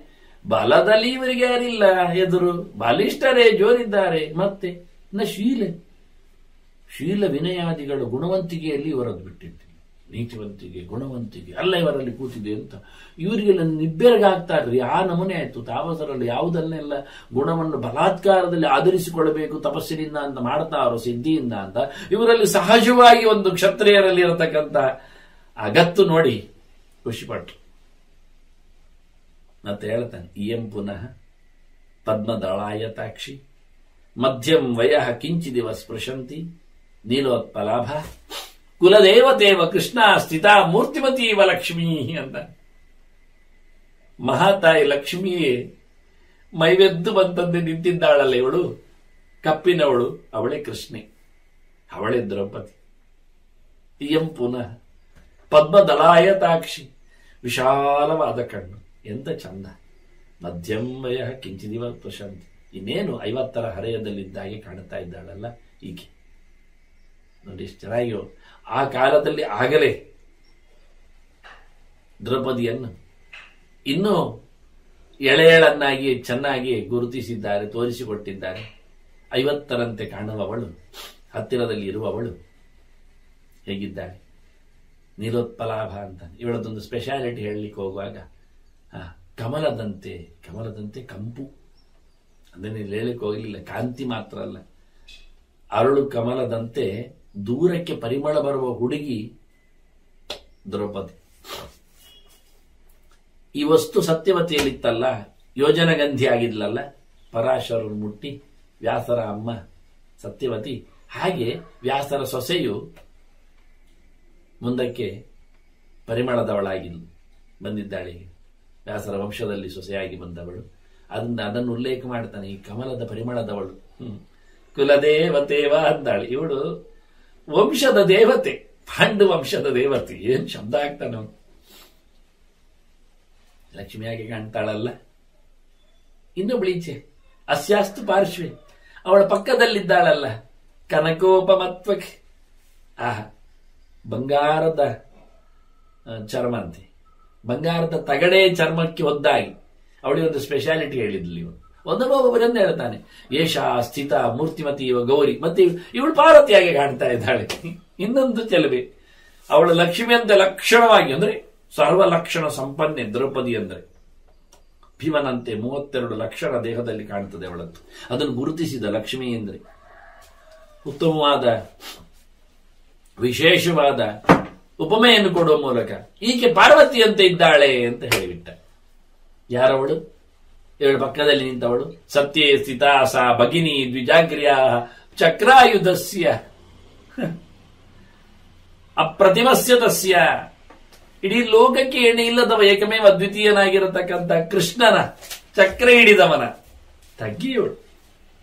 ಬಲದಲ್ಲಿ ಇವರಿಗೆ ಯಾರಿಲ್ಲ ಎದುರು, ಬಲಿಷ್ಠರೇ ಜೋರಿದ್ದಾರೆ. ಮತ್ತೆ ಶೀಲ ವಿನಯಾದಿಗಳು ಗುಣವಂತಿಕೆಯಲ್ಲಿ ಇವರದ್ದು ಬಿಟ್ಟಿರ್ತೀವಿ. ನೀತಿವಂತಿಕೆ ಗುಣವಂತಿಕೆ ಅಲ್ಲ ಇವರಲ್ಲಿ ಕೂತಿದೆ ಅಂತ ಇವರಿಗೆಲ್ಲ ನಿಬ್ಬೆರಗಾಗ್ತಾರ್ರಿ. ಆ ನಮೂನೆ ಆಯ್ತು. ತಾಪಸರಲ್ಲಿ ಯಾವುದನ್ನೆಲ್ಲ ಗುಣವನ್ನು ಬಲಾತ್ಕಾರದಲ್ಲಿ ಆಧರಿಸಿಕೊಳ್ಳಬೇಕು ತಪಸ್ಸಿನಿಂದ ಅಂತ ಮಾಡ್ತಾರೋ, ಸಿದ್ಧಿಯಿಂದ ಅಂತ, ಇವರಲ್ಲಿ ಸಹಜವಾಗಿ ಒಂದು ಕ್ಷತ್ರಿಯರಲ್ಲಿ ಇರತಕ್ಕಂಥ ಅಗತ್ತು ನೋಡಿ ಖುಷಿಪಟ್ರು. ಮತ್ತೆ ಹೇಳ್ತಾನೆ, ಇಯಂ ಪುನಃ ಪದ್ಮದಳಾಯತಾಕ್ಷಿ ಮಧ್ಯಂ ವಯಃ ಕಿಂಚಿದಿವ ಸ್ಪೃಶಂತಿ ನೀಲೋತ್ಪಲಾಭ ಕುಲದೇವತೇವ ಕೃಷ್ಣ ಸ್ಥಿತಾ ಮೂರ್ತಿಮತೀವ ಲಕ್ಷ್ಮೀ ಅಂತ. ಮಹಾತಾಯಿ ಲಕ್ಷ್ಮಿಯೇ ಮೈವೆದ್ದು ಬಂತಂದೆ ನಿಂತಿದ್ದಾಳಲ್ಲ ಇವಳು, ಕಪ್ಪಿನವಳು, ಅವಳೇ ಕೃಷ್ಣೆ, ಅವಳೇ ದ್ರೌಪದಿ. ಇಯಂ ಪುನಃ ಪದ್ಮದಲಾಯತಾಕ್ಷಿ, ವಿಶಾಲವಾದ ಕಣ್ಣು, ಎಂತ ಚಂದ. ಮಧ್ಯಂ ವಯಃ ಕಿಂಚಿದಿವ ಸ್ಪೃಶಂತಿ, ಇನ್ನೇನು 50ರ ಹರೆಯದಲ್ಲಿದ್ದಾಗೆ ಕಾಣುತ್ತಾ ಇದ್ದಾಳಲ್ಲ ಈಕೆ. ನೋಡಿ ಎಷ್ಟು ಚೆನ್ನಾಗಿಯೋ. ಆ ಕಾಲದಲ್ಲಿ ಆಗಲೇ ದ್ರೌಪದಿಯನ್ನು ಇನ್ನೂ ಎಳೆಯಳನ್ನಾಗಿ ಚೆನ್ನಾಗಿ ಗುರುತಿಸಿದ್ದಾರೆ, ತೋರಿಸಿಕೊಟ್ಟಿದ್ದಾರೆ. 50ರಂತೆ ಕಾಣುವವಳು, ಹತ್ತಿರದಲ್ಲಿ ಇರುವವಳು ಹೇಗಿದ್ದಾಳೆ? ನೀಲೋತ್ಪಲಾಭ ಅಂತ ಇವಳದೊಂದು ಸ್ಪೆಷಾಲಿಟಿ ಹೇಳಲಿಕ್ಕೆ ಹೋಗುವಾಗ, ಕಮಲದಂತೆ ಕಂಪು, ಅದನ್ನೇ ಹೇಳಲಿಕ್ಕೆ ಹೋಗಲಿಲ್ಲ. ಕಾಂತಿ ಮಾತ್ರ ಅಲ್ಲ, ಅರಳು ಕಮಲದಂತೆ ದೂರಕ್ಕೆ ಪರಿಮಳ ಬರುವ ಹುಡುಗಿ ದ್ರೌಪದಿ. ಈ ವಸ್ತು ಸತ್ಯವತಿಯಲ್ಲಿತ್ತಲ್ಲ, ಯೋಜನಗಂಧಿ ಆಗಿದ್ಲಲ್ಲ, ಪರಾಶರರು ಮುಟ್ಟಿ ವ್ಯಾಸರ ಅಮ್ಮ ಸತ್ಯವತಿ. ಹಾಗೆ ವ್ಯಾಸರ ಸೊಸೆಯು ಮುಂದಕ್ಕೆ ಪರಿಮಳದವಳಾಗಿ ಬಂದಿದ್ದಾಳೆ. ವ್ಯಾಸರ ವಂಶದಲ್ಲಿ ಸೊಸೆಯಾಗಿ ಬಂದವಳು. ಅದನ್ನು ಉಲ್ಲೇಖ ಮಾಡ್ತಾನೆ, ಈ ಕಮಲದ ಪರಿಮಳದವಳು. ಕುಲದೇವತೇವ ಅಂದಾಳೆ. ಇವಳು ವಂಶದ ದೇವತೆ, ಪಾಂಡು ವಂಶದ ದೇವತೆ. ಏನ್ ಶಬ್ದ ಆಗ್ತಾನೆ ಅವನು. ಲಕ್ಷ್ಮಿಯಾಗಿ ಕಾಣ್ತಾಳಲ್ಲ. ಇನ್ನೊಬ್ಳೀಚೆ ಅಸ್ಯಾಸ್ತು ಪಾರ್ಶ್ವೆ, ಅವಳ ಪಕ್ಕದಲ್ಲಿದ್ದಾಳಲ್ಲ, ಕನಕೋಪಮತ್ವಕ್ಕೆ. ಬಂಗಾರದ ಚರ್ಮ ಅಂತೆ, ಬಂಗಾರದ ತಗಡೆ ಚರ್ಮಕ್ಕೆ ಒದ್ದಾಗಿ ಅವಳಿಗೆ ಒಂದು ಸ್ಪೆಷಾಲಿಟಿ ಹೇಳಿದ್ಲಿ ಇವನು. ಒಂದೊಬ್ಬೊಬ್ಬರನ್ನ ಹೇಳ್ತಾನೆ, ಏಷ ಸ್ಥಿತ ಮೂರ್ತಿಮತಿ ಇವ ಗೌರಿ. ಮತ್ತೆ ಇವಳು ಪಾರ್ವತಿಯಾಗಿ ಕಾಣ್ತಾ ಇದ್ದಾಳೆ. ಇನ್ನೊಂದು ಚೆಲುವೆ, ಅವಳು ಲಕ್ಷ್ಮಿ ಅಂತ ಲಕ್ಷಣವಾಗಿ, ಅಂದ್ರೆ ಸರ್ವ ಲಕ್ಷಣ ಸಂಪನ್ನೆ ದ್ರೌಪದಿ ಅಂದ್ರೆ. ಭೀಮನಂತೆ 32 ಲಕ್ಷಣ ದೇಹದಲ್ಲಿ ಕಾಣ್ತದೆ ಅವಳದ್ದು. ಅದನ್ನು ಗುರುತಿಸಿದ ಲಕ್ಷ್ಮಿ ಅಂದ್ರೆ ಉತ್ತಮವಾದ ವಿಶೇಷವಾದ ಉಪಮೆಯನ್ನು ಕೊಡುವ ಮೂಲಕ ಈಕೆ ಪಾರ್ವತಿಯಂತೆ ಇದ್ದಾಳೆ ಅಂತ ಹೇಳಿಬಿಟ್ಟ. ಯಾರವಳು? ಇವಳ ಪಕ್ಕದಲ್ಲಿ ನಿಂತವಳು. ಸತ್ಯೇ ಸ್ಥಿತಾ ಸಾ ಭಗಿನಿ ದ್ವಿಜಾಗ್ರ್ಯ ಚಕ್ರಾಯುಧಸ್ಯ ಅಪ್ರತಿಮಸ್ಯ ತಸ್ಯ. ಇಡೀ ಲೋಕಕ್ಕೆ ಎಣೆ ಇಲ್ಲದವ ಏಕಮೇವ ಅದ್ವಿತೀಯನಾಗಿರತಕ್ಕಂಥ ಕೃಷ್ಣನ ಚಕ್ರ ಹಿಡಿದವನ ತಗ್ಗಿಯವಳು.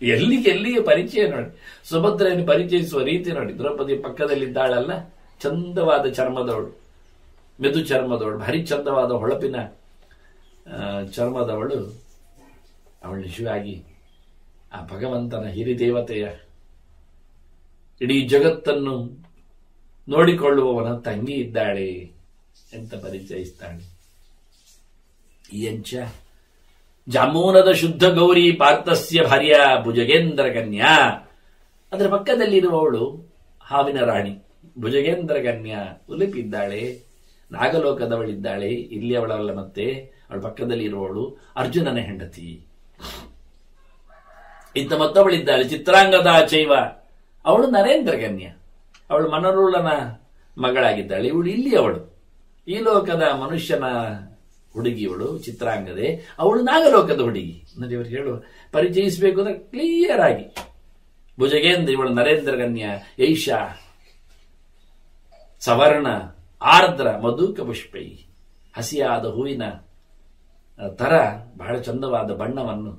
ಎಲ್ಲಿಗೆ ಪರಿಚಯ ನೋಡಿ, ಸುಭದ್ರೆಯನ್ನು ಪರಿಚಯಿಸುವ ರೀತಿ ನೋಡಿ. ದ್ರೌಪದಿ ಪಕ್ಕದಲ್ಲಿದ್ದಾಳಲ್ಲ, ಚಂದವಾದ ಚರ್ಮದವಳು, ಮೆದು ಚರ್ಮದವಳು, ಭಾರಿ ಚಂದವಾದ ಹೊಳಪಿನ ಚರ್ಮದವಳು. ಅವಳು ನಿಜವಾಗಿ ಆ ಭಗವಂತನ ಹಿರಿದೇವತೆಯ ಇಡೀ ಜಗತ್ತನ್ನು ನೋಡಿಕೊಳ್ಳುವವನ ತಂಗಿ ಇದ್ದಾಳೆ ಅಂತ ಪರಿಚಯಿಸ್ತಾಳೆ. ಈ ಅಂಚ ಜಾಮೂನದ ಶುದ್ಧ ಗೌರಿ ಪಾರ್ಥಸ್ಯ ಭಾರ್ಯ ಭುಜಗೇಂದ್ರ ಕನ್ಯಾ. ಅದರ ಪಕ್ಕದಲ್ಲಿರುವವಳು ಹಾವಿನ ರಾಣಿ ಭುಜಗೇಂದ್ರ ಕನ್ಯಾ. ಉಲಿಪಿದ್ದಾಳೆ, ನಾಗಲೋಕದವಳಿದ್ದಾಳೆ. ಇಲ್ಲಿ ಅವಳಲ್ಲ, ಮತ್ತೆ ಅವಳ ಪಕ್ಕದಲ್ಲಿ ಇರುವವಳು ಅರ್ಜುನನ ಹೆಂಡತಿ. ಇಂಥ ಮತ್ತವಳಿದ್ದಾಳೆ ಚಿತ್ರಾಂಗದ ಚೈವ, ಅವಳು ನರೇಂದ್ರ ಕನ್ಯಾ. ಅವಳು ಮನರುಳನ ಮಗಳಾಗಿದ್ದಾಳೆ. ಇವಳು ಇಲ್ಲಿ ಅವಳು ಈ ಲೋಕದ ಮನುಷ್ಯನ ಹುಡುಗಿ, ಇವಳು ಚಿತ್ರಾಂಗದೆ, ಅವಳು ನಾಗಲೋಕದ ಹುಡುಗಿ. ನೋಡಿ, ಇವರು ಹೇಳುವ ಪರಿಚಯಿಸಬೇಕು ಅಂದ್ರೆ ಕ್ಲಿಯರ್ ಆಗಿ. ಭುಜಗೇಂದ್ರ, ಇವಳು ನರೇಂದ್ರ ಕನ್ಯಾ. ಐಷಾ ಸವರ್ಣ ಆರ್ದ್ರ ಮಧುಕ ಪುಷ್ಪೈ, ಹಸಿಯಾದ ಹೂವಿನ ತರ ಬಹಳ ಚಂದವಾದ ಬಣ್ಣವನ್ನು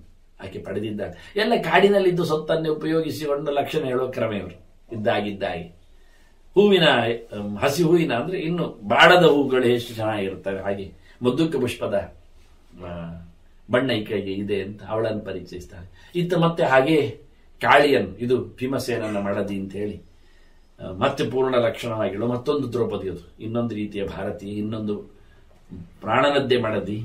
ಆಕೆ ಪಡೆದಿದ್ದಾಳೆ. ಎಲ್ಲ ಕಾಡಿನಲ್ಲಿದ್ದು ಸೊತ್ತನ್ನೇ ಉಪಯೋಗಿಸಿಕೊಂಡು ಲಕ್ಷಣ ಹೇಳುವ ಕ್ರಮ ಇವರು. ಇದ್ದಾಗಿದ್ದಾಗಿ ಹೂವಿನ, ಹಸಿ ಹೂವಿನ ಅಂದ್ರೆ ಇನ್ನು ಬಾಡದ ಹೂಗಳು ಎಷ್ಟು ಚೆನ್ನಾಗಿರುತ್ತವೆ, ಹಾಗೆ ಮಧುಕ ಪುಷ್ಪದ ಬಣ್ಣ ಈಕೆಗೆ ಇದೆ ಅಂತ ಅವಳನ್ನು ಪರಿಚಯಿಸ್ತಾಳೆ. ಇತ್ತ ಮತ್ತೆ ಹಾಗೆ ಕಾಳಿಯನ್ನು, ಇದು ಭೀಮಸೇನನ ಮಡದಿ ಅಂತ ಹೇಳಿ ಮತ್ತೆ ಪೂರ್ಣ ಲಕ್ಷಣವಾಗಿಳು. ಮತ್ತೊಂದು ದ್ರೌಪದಿ, ಅದು ಇನ್ನೊಂದು ರೀತಿಯ ಭಾರತೀಯ, ಇನ್ನೊಂದು ಪ್ರಾಣನದ್ದೇ ಮಡದಿ.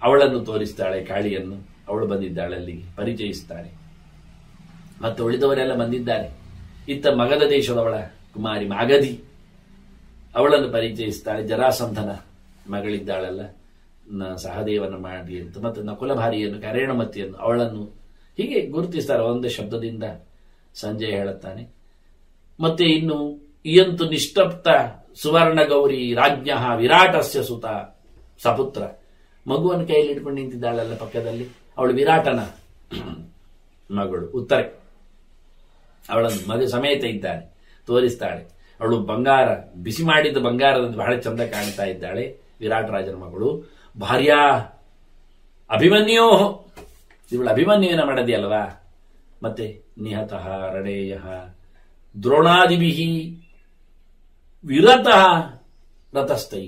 ಅವಳನ್ನು ತೋರಿಸ್ತಾಳೆ, ಕಾಳಿಯನ್ನು. ಅವಳು ಬಂದಿದ್ದಾಳೆ, ಅಲ್ಲಿಗೆ ಪರಿಚಯಿಸ್ತಾಳೆ. ಮತ್ತೆ ಉಳಿದವರೆಲ್ಲ ಬಂದಿದ್ದಾರೆ. ಇತ್ತ ಮಗಧ ದೇಶದವಳ ಕುಮಾರಿ ಮಾಗಧಿ, ಅವಳನ್ನು ಪರಿಚಯಿಸ್ತಾಳೆ. ಜರಾಸಂಧನ ಮಗಳಿದ್ದಾಳಲ್ಲ, ಸಹದೇವನ ಮಾಡಿ ಅಂತ. ಮತ್ತೆ ನಕುಲಭಾರಿಯನ್ನು, ಕರೇಣಮತಿಯನ್ನು, ಅವಳನ್ನು ಹೀಗೆ ಗುರುತಿಸ್ತಾರೆ ಒಂದೇ ಶಬ್ದದಿಂದ. ಸಂಜಯ ಹೇಳುತ್ತಾನೆ. ಮತ್ತೆ ಇನ್ನು ಇಯಂತು ನಿಷ್ಟಪ್ತ ಸುವರ್ಣ ಗೌರಿ ರಾಜ್ಞ ವಿರಾಟಸ್ಯ ಸುತ ಸಪುತ್ರ. ಮಗುವನ್ನು ಕೈಯಲ್ಲಿ ಇಟ್ಕೊಂಡು ನಿಂತಿದ್ದಾಳಲ್ಲ ಪಕ್ಕದಲ್ಲಿ, ಅವಳು ವಿರಾಟನ ಮಗಳು ಉತ್ತರೆ. ಅವಳನ್ನು ಮಗ ಸಮೇತ ಇದ್ದಾಳೆ, ತೋರಿಸ್ತಾಳೆ. ಅವಳು ಬಂಗಾರ, ಬಿಸಿ ಮಾಡಿದ ಬಂಗಾರದಂತೆ ಬಹಳ ಚಂದ ಕಾಣ್ತಾ ಇದ್ದಾಳೆ. ವಿರಾಟ ರಾಜನ ಮಗಳು. ಭಾರ್ಯಾ ಅಭಿಮನ್ಯೋ, ಇವಳು ಅಭಿಮನ್ಯುವಿನ ಮಡದಿ ಅಲ್ವಾ. ಮತ್ತೆ ನಿಹತಃ ರಣೇಯ ದ್ರೋಣಾದಿಭಿ ವಿರತಃ ರತಸ್ಥೈ.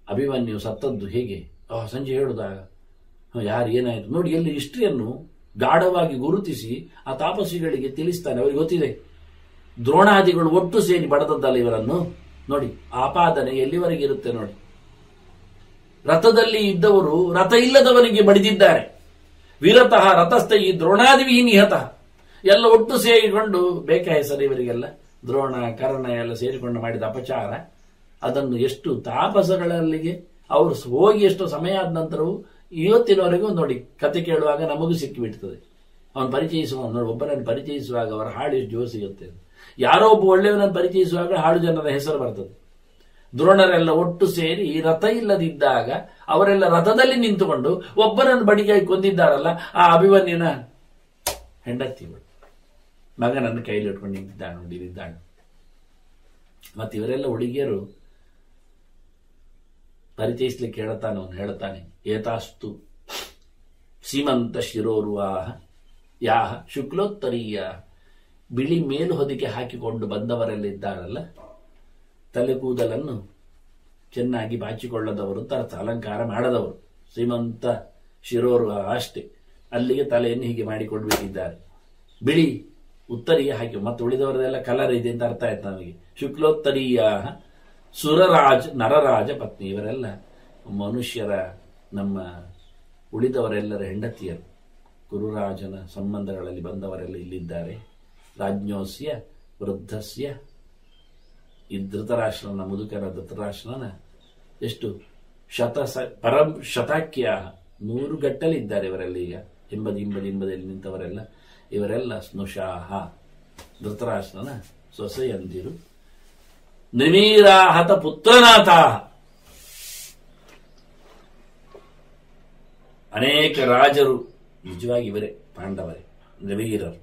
ಅಭಿಮನ್ಯು ಸತ್ತದ್ದು ಹೇಗೆ ಸಂಜೆ ಹೇಳುದಾಗ, ಯಾರು ಏನಾಯಿತು ನೋಡಿ, ಎಲ್ಲಿ ಹಿಸ್ಟ್ರಿಯನ್ನು ಗಾಢವಾಗಿ ಗುರುತಿಸಿ ಆ ತಾಪಸಿಗಳಿಗೆ ತಿಳಿಸ್ತಾನೆ. ಅವರಿಗೆ ಗೊತ್ತಿದೆ ದ್ರೋಣಾದಿಗಳು ಒಟ್ಟು ಸೇರಿ ಬಡದದ್ದಲ್ಲ ಇವರನ್ನು. ನೋಡಿ ಆಪಾದನೆ ಎಲ್ಲಿವರೆಗೆ ಇರುತ್ತೆ ನೋಡಿ. ರಥದಲ್ಲಿ ಇದ್ದವರು ರಥ ಇಲ್ಲದವನಿಗೆ ಬಡಿದಿದ್ದಾರೆ. ವಿರತಃ ರಥಸ್ಥೈ ದ್ರೋಣಾದಿಭಿ ನಿಹತಃ. ಎಲ್ಲ ಒಟ್ಟು ಸೇರಿಕೊಂಡು ಬೇಕಾ ಹೆಸರು ಇವರಿಗೆಲ್ಲ. ದ್ರೋಣ ಕರ್ಣ ಎಲ್ಲ ಸೇರಿಕೊಂಡು ಮಾಡಿದ ಅಪಚಾರ, ಅದನ್ನು ಎಷ್ಟು ತಾಪಸಗಳಲ್ಲಿಗೆ ಅವರು ಹೋಗಿ ಎಷ್ಟು ಸಮಯ ಆದ ನಂತರವೂ ಇವತ್ತಿನವರೆಗೂ ನೋಡಿ ಕತೆ ಕೇಳುವಾಗ ನಮಗೂ ಸಿಕ್ಕಿಬಿಡ್ತದೆ. ಅವನು ಪರಿಚಯಿಸುವ ನೋಡಿ, ಒಬ್ಬರನ್ನು ಪರಿಚಯಿಸುವಾಗ ಅವರ ಹಾಡು ಎಷ್ಟು ಜೋರು ಸಿಗುತ್ತೆ. ಯಾರೋ ಒಬ್ಬ ಒಳ್ಳೆಯವನನ್ನು ಪರಿಚಯಿಸುವಾಗ ಹಾಡು ಜನರ ಹೆಸರು ಬರ್ತದೆ. ದ್ರೋಣರೆಲ್ಲ ಒಟ್ಟು ಸೇರಿ ರಥ ಇಲ್ಲದಿದ್ದಾಗ ಅವರೆಲ್ಲ ರಥದಲ್ಲಿ ನಿಂತುಕೊಂಡು ಒಬ್ಬರನ್ನು ಬಡಿಗಾಗಿ ಕೊಂದಿದ್ದಾರಲ್ಲ, ಆ ಅಭಿಮನ್ಯುನ ಹೆಂಡತಿಗಳು ಮಗನನ್ನು ಕೈಲಿ ಇಟ್ಕೊಂಡು ನಿಂತಿದ್ದಾಳೆ ನೋಡಿ, ಇದ್ದಾಳೆ. ಮತ್ತೆ ಇವರೆಲ್ಲ ಹುಡುಗಿಯರು ಪರಿಚಯಿಸ್ಲಿಕ್ಕೆ ಹೇಳ್ತಾನೆ. ಏತಾಸ್ತು ಸೀಮಂತ ಶಿರೋರ್ವಾಹ ಯಾಹ ಶುಕ್ಲೋತ್ತರೀಯ. ಬಿಳಿ ಮೇಲು ಹೊದಿಕೆ ಹಾಕಿಕೊಂಡು ಬಂದವರೆಲ್ಲ ಇದ್ದಾರಲ್ಲ, ತಲೆ ಕೂದಲನ್ನು ಚೆನ್ನಾಗಿ ಬಾಚಿಕೊಳ್ಳದವರು, ಅಲಂಕಾರ ಮಾಡದವರು. ಶ್ರೀಮಂತ ಶಿರೋರ್ವಾಹ ಅಷ್ಟೇ, ಅಲ್ಲಿಗೆ ತಲೆಯನ್ನು ಹೀಗೆ ಮಾಡಿಕೊಂಡು ಬಿಟ್ಟಿದ್ದಾರೆ. ಬಿಳಿ ಉತ್ತರೀಯ ಹಾಕಿ, ಮತ್ತೆ ಉಳಿದವರದೆಲ್ಲ ಕಲರ್ ಇದೆ ಅಂತ ಅರ್ಥ ಆಯ್ತು ನಮಗೆ. ಶುಕ್ಲೋತ್ತರೀಯ ಸುರರಾಜ್ ನರರಾಜ ಪತ್ನಿ. ಇವರೆಲ್ಲ ಮನುಷ್ಯರ, ನಮ್ಮ ಉಳಿದವರೆಲ್ಲರ ಹೆಂಡತಿಯರು. ಕುರುರಾಜನ ಸಂಬಂಧಗಳಲ್ಲಿ ಬಂದವರೆಲ್ಲ ಇಲ್ಲಿದ್ದಾರೆ. ರಾಜ್ಞೋಸ್ಯ ವೃದ್ಧಸ್ಯ, ಈ ಧೃತರಾಷ್ಟ್ರನ, ಮುದುಕರ ಧೃತರಾಷ್ಟ್ರನ ಎಷ್ಟು ಪರಂ ಶತಾಖ್ಯ 100 ಗಟ್ಟಲಿದ್ದಾರೆ ಇವರೆಲ್ಲ. ಈಗ ಹಿಂಬದಿಯಲ್ಲಿ ನಿಂತವರೆಲ್ಲ ಇವರೆಲ್ಲ ಸ್ನುಷಾಹ, ಧೃತರಾಷ್ಟ್ರನ ಸೊಸೆಯಂದಿರು. ನಿಮೀರಾಹತ ಪುತ್ರನಾಥ, ಅನೇಕ ರಾಜರು ನಿಜವಾಗಿ ಇವರೇ ಪಾಂಡವರೇ, ನಿವೀರರು.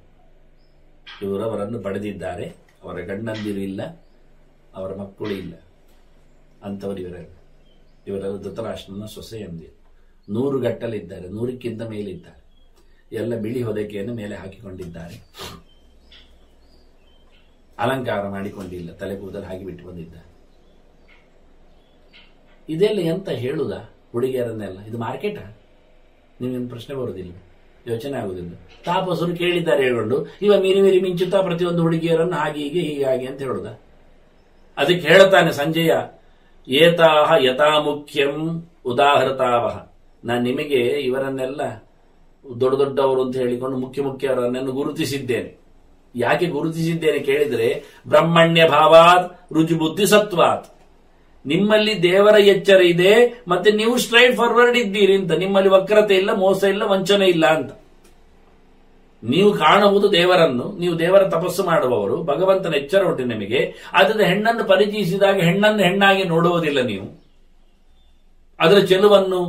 ಇವರವರನ್ನು ಪಡೆದಿದ್ದಾರೆ. ಅವರ ಗಂಡಂದಿರು ಇಲ್ಲ, ಅವರ ಮಕ್ಕಳು ಇಲ್ಲ, ಅಂಥವರು ಇವರೆಲ್ಲ ಧೃತರಾಷ್ಟ್ರನ ಸೊಸೆಯಂದಿರು. 100 ಗಟ್ಟಲಿದ್ದಾರೆ, 100ಕ್ಕಿಂತ ಮೇಲಿದ್ದಾರೆ. ಎಲ್ಲ ಬಿಳಿ ಹೊದಿಕೆಯನ್ನು ಮೇಲೆ ಹಾಕಿಕೊಂಡಿದ್ದಾರೆ. ಅಲಂಕಾರ ಮಾಡಿಕೊಂಡಿಲ್ಲ, ತಲೆ ಕೂದಲು ಹಾಕಿ ಬಿಟ್ಟು ಬಂದಿದ್ದಾರೆ. ಇದೆಲ್ಲ ಎಂತ ಹೇಳುದ ಹುಡುಗಿಯರನ್ನೆಲ್ಲ? ಇದು ಮಾರ್ಕೆಟಾ? ನಿಮ್ಗೇನು ಪ್ರಶ್ನೆ ಬರುವುದಿಲ್ಲ, ಯೋಚನೆ ಆಗುವುದಿಲ್ಲ. ತಾಪಸರು ಕೇಳಿದ್ದಾರೆ ಹೇಳ್ಕೊಂಡು ಇವ ಮೀರಿ ಮೀರಿ ಮಿಂಚುತ್ತಾ ಪ್ರತಿಯೊಂದು ಹುಡುಗಿಯರನ್ನು ಹಾಗೆ ಹೀಗೆ ಅಂತ ಹೇಳುದ. ಅದಕ್ಕೆ ಹೇಳ್ತಾನೆ ಸಂಜಯ, ಏತಾಹ ಯಥಾ ಮುಖ್ಯಂ ಉದಾಹೃತಾವಹ ನಾನು ನಿಮಗೆ ಇವರನ್ನೆಲ್ಲ ದೊಡ್ಡ ದೊಡ್ಡವರು ಅಂತ ಹೇಳಿಕೊಂಡು ಮುಖ್ಯರನ್ನೆಲ್ಲ ಗುರುತಿಸಿದ್ದೇನೆ. ಯಾಕೆ ಗುರುತಿಸಿದ್ದೇನೆ ಕೇಳಿದರೆ, ಬ್ರಹ್ಮಣ್ಯ ಭಾವಾತ್ ರುಜು ಬುದ್ಧಿ ಸತ್ವಾತ್, ನಿಮ್ಮಲ್ಲಿ ದೇವರ ಎಚ್ಚರ ಇದೆ, ಮತ್ತೆ ನೀವು ಸ್ಟ್ರೈಟ್ ಫಾರ್ವರ್ಡ್ ಇದ್ದೀರಿ ಅಂತ. ನಿಮ್ಮಲ್ಲಿ ವಕ್ರತೆ ಇಲ್ಲ, ಮೋಸ ಇಲ್ಲ, ವಂಚನೆ ಇಲ್ಲ ಅಂತ. ನೀವು ಕಾಣುವುದು ದೇವರನ್ನು, ನೀವು ದೇವರ ತಪಸ್ಸು ಮಾಡುವವರು, ಭಗವಂತನ ಎಚ್ಚರ ಉಂಟು ನಿಮಗೆ. ಆದ್ದರಿಂದ ಹೆಣ್ಣನ್ನು ಪರಿಚಯಿಸಿದಾಗ ಹೆಣ್ಣನ್ನು ಹೆಣ್ಣಾಗಿ ನೋಡುವುದಿಲ್ಲ ನೀವು, ಅದರ ಚೆಲುವನ್ನು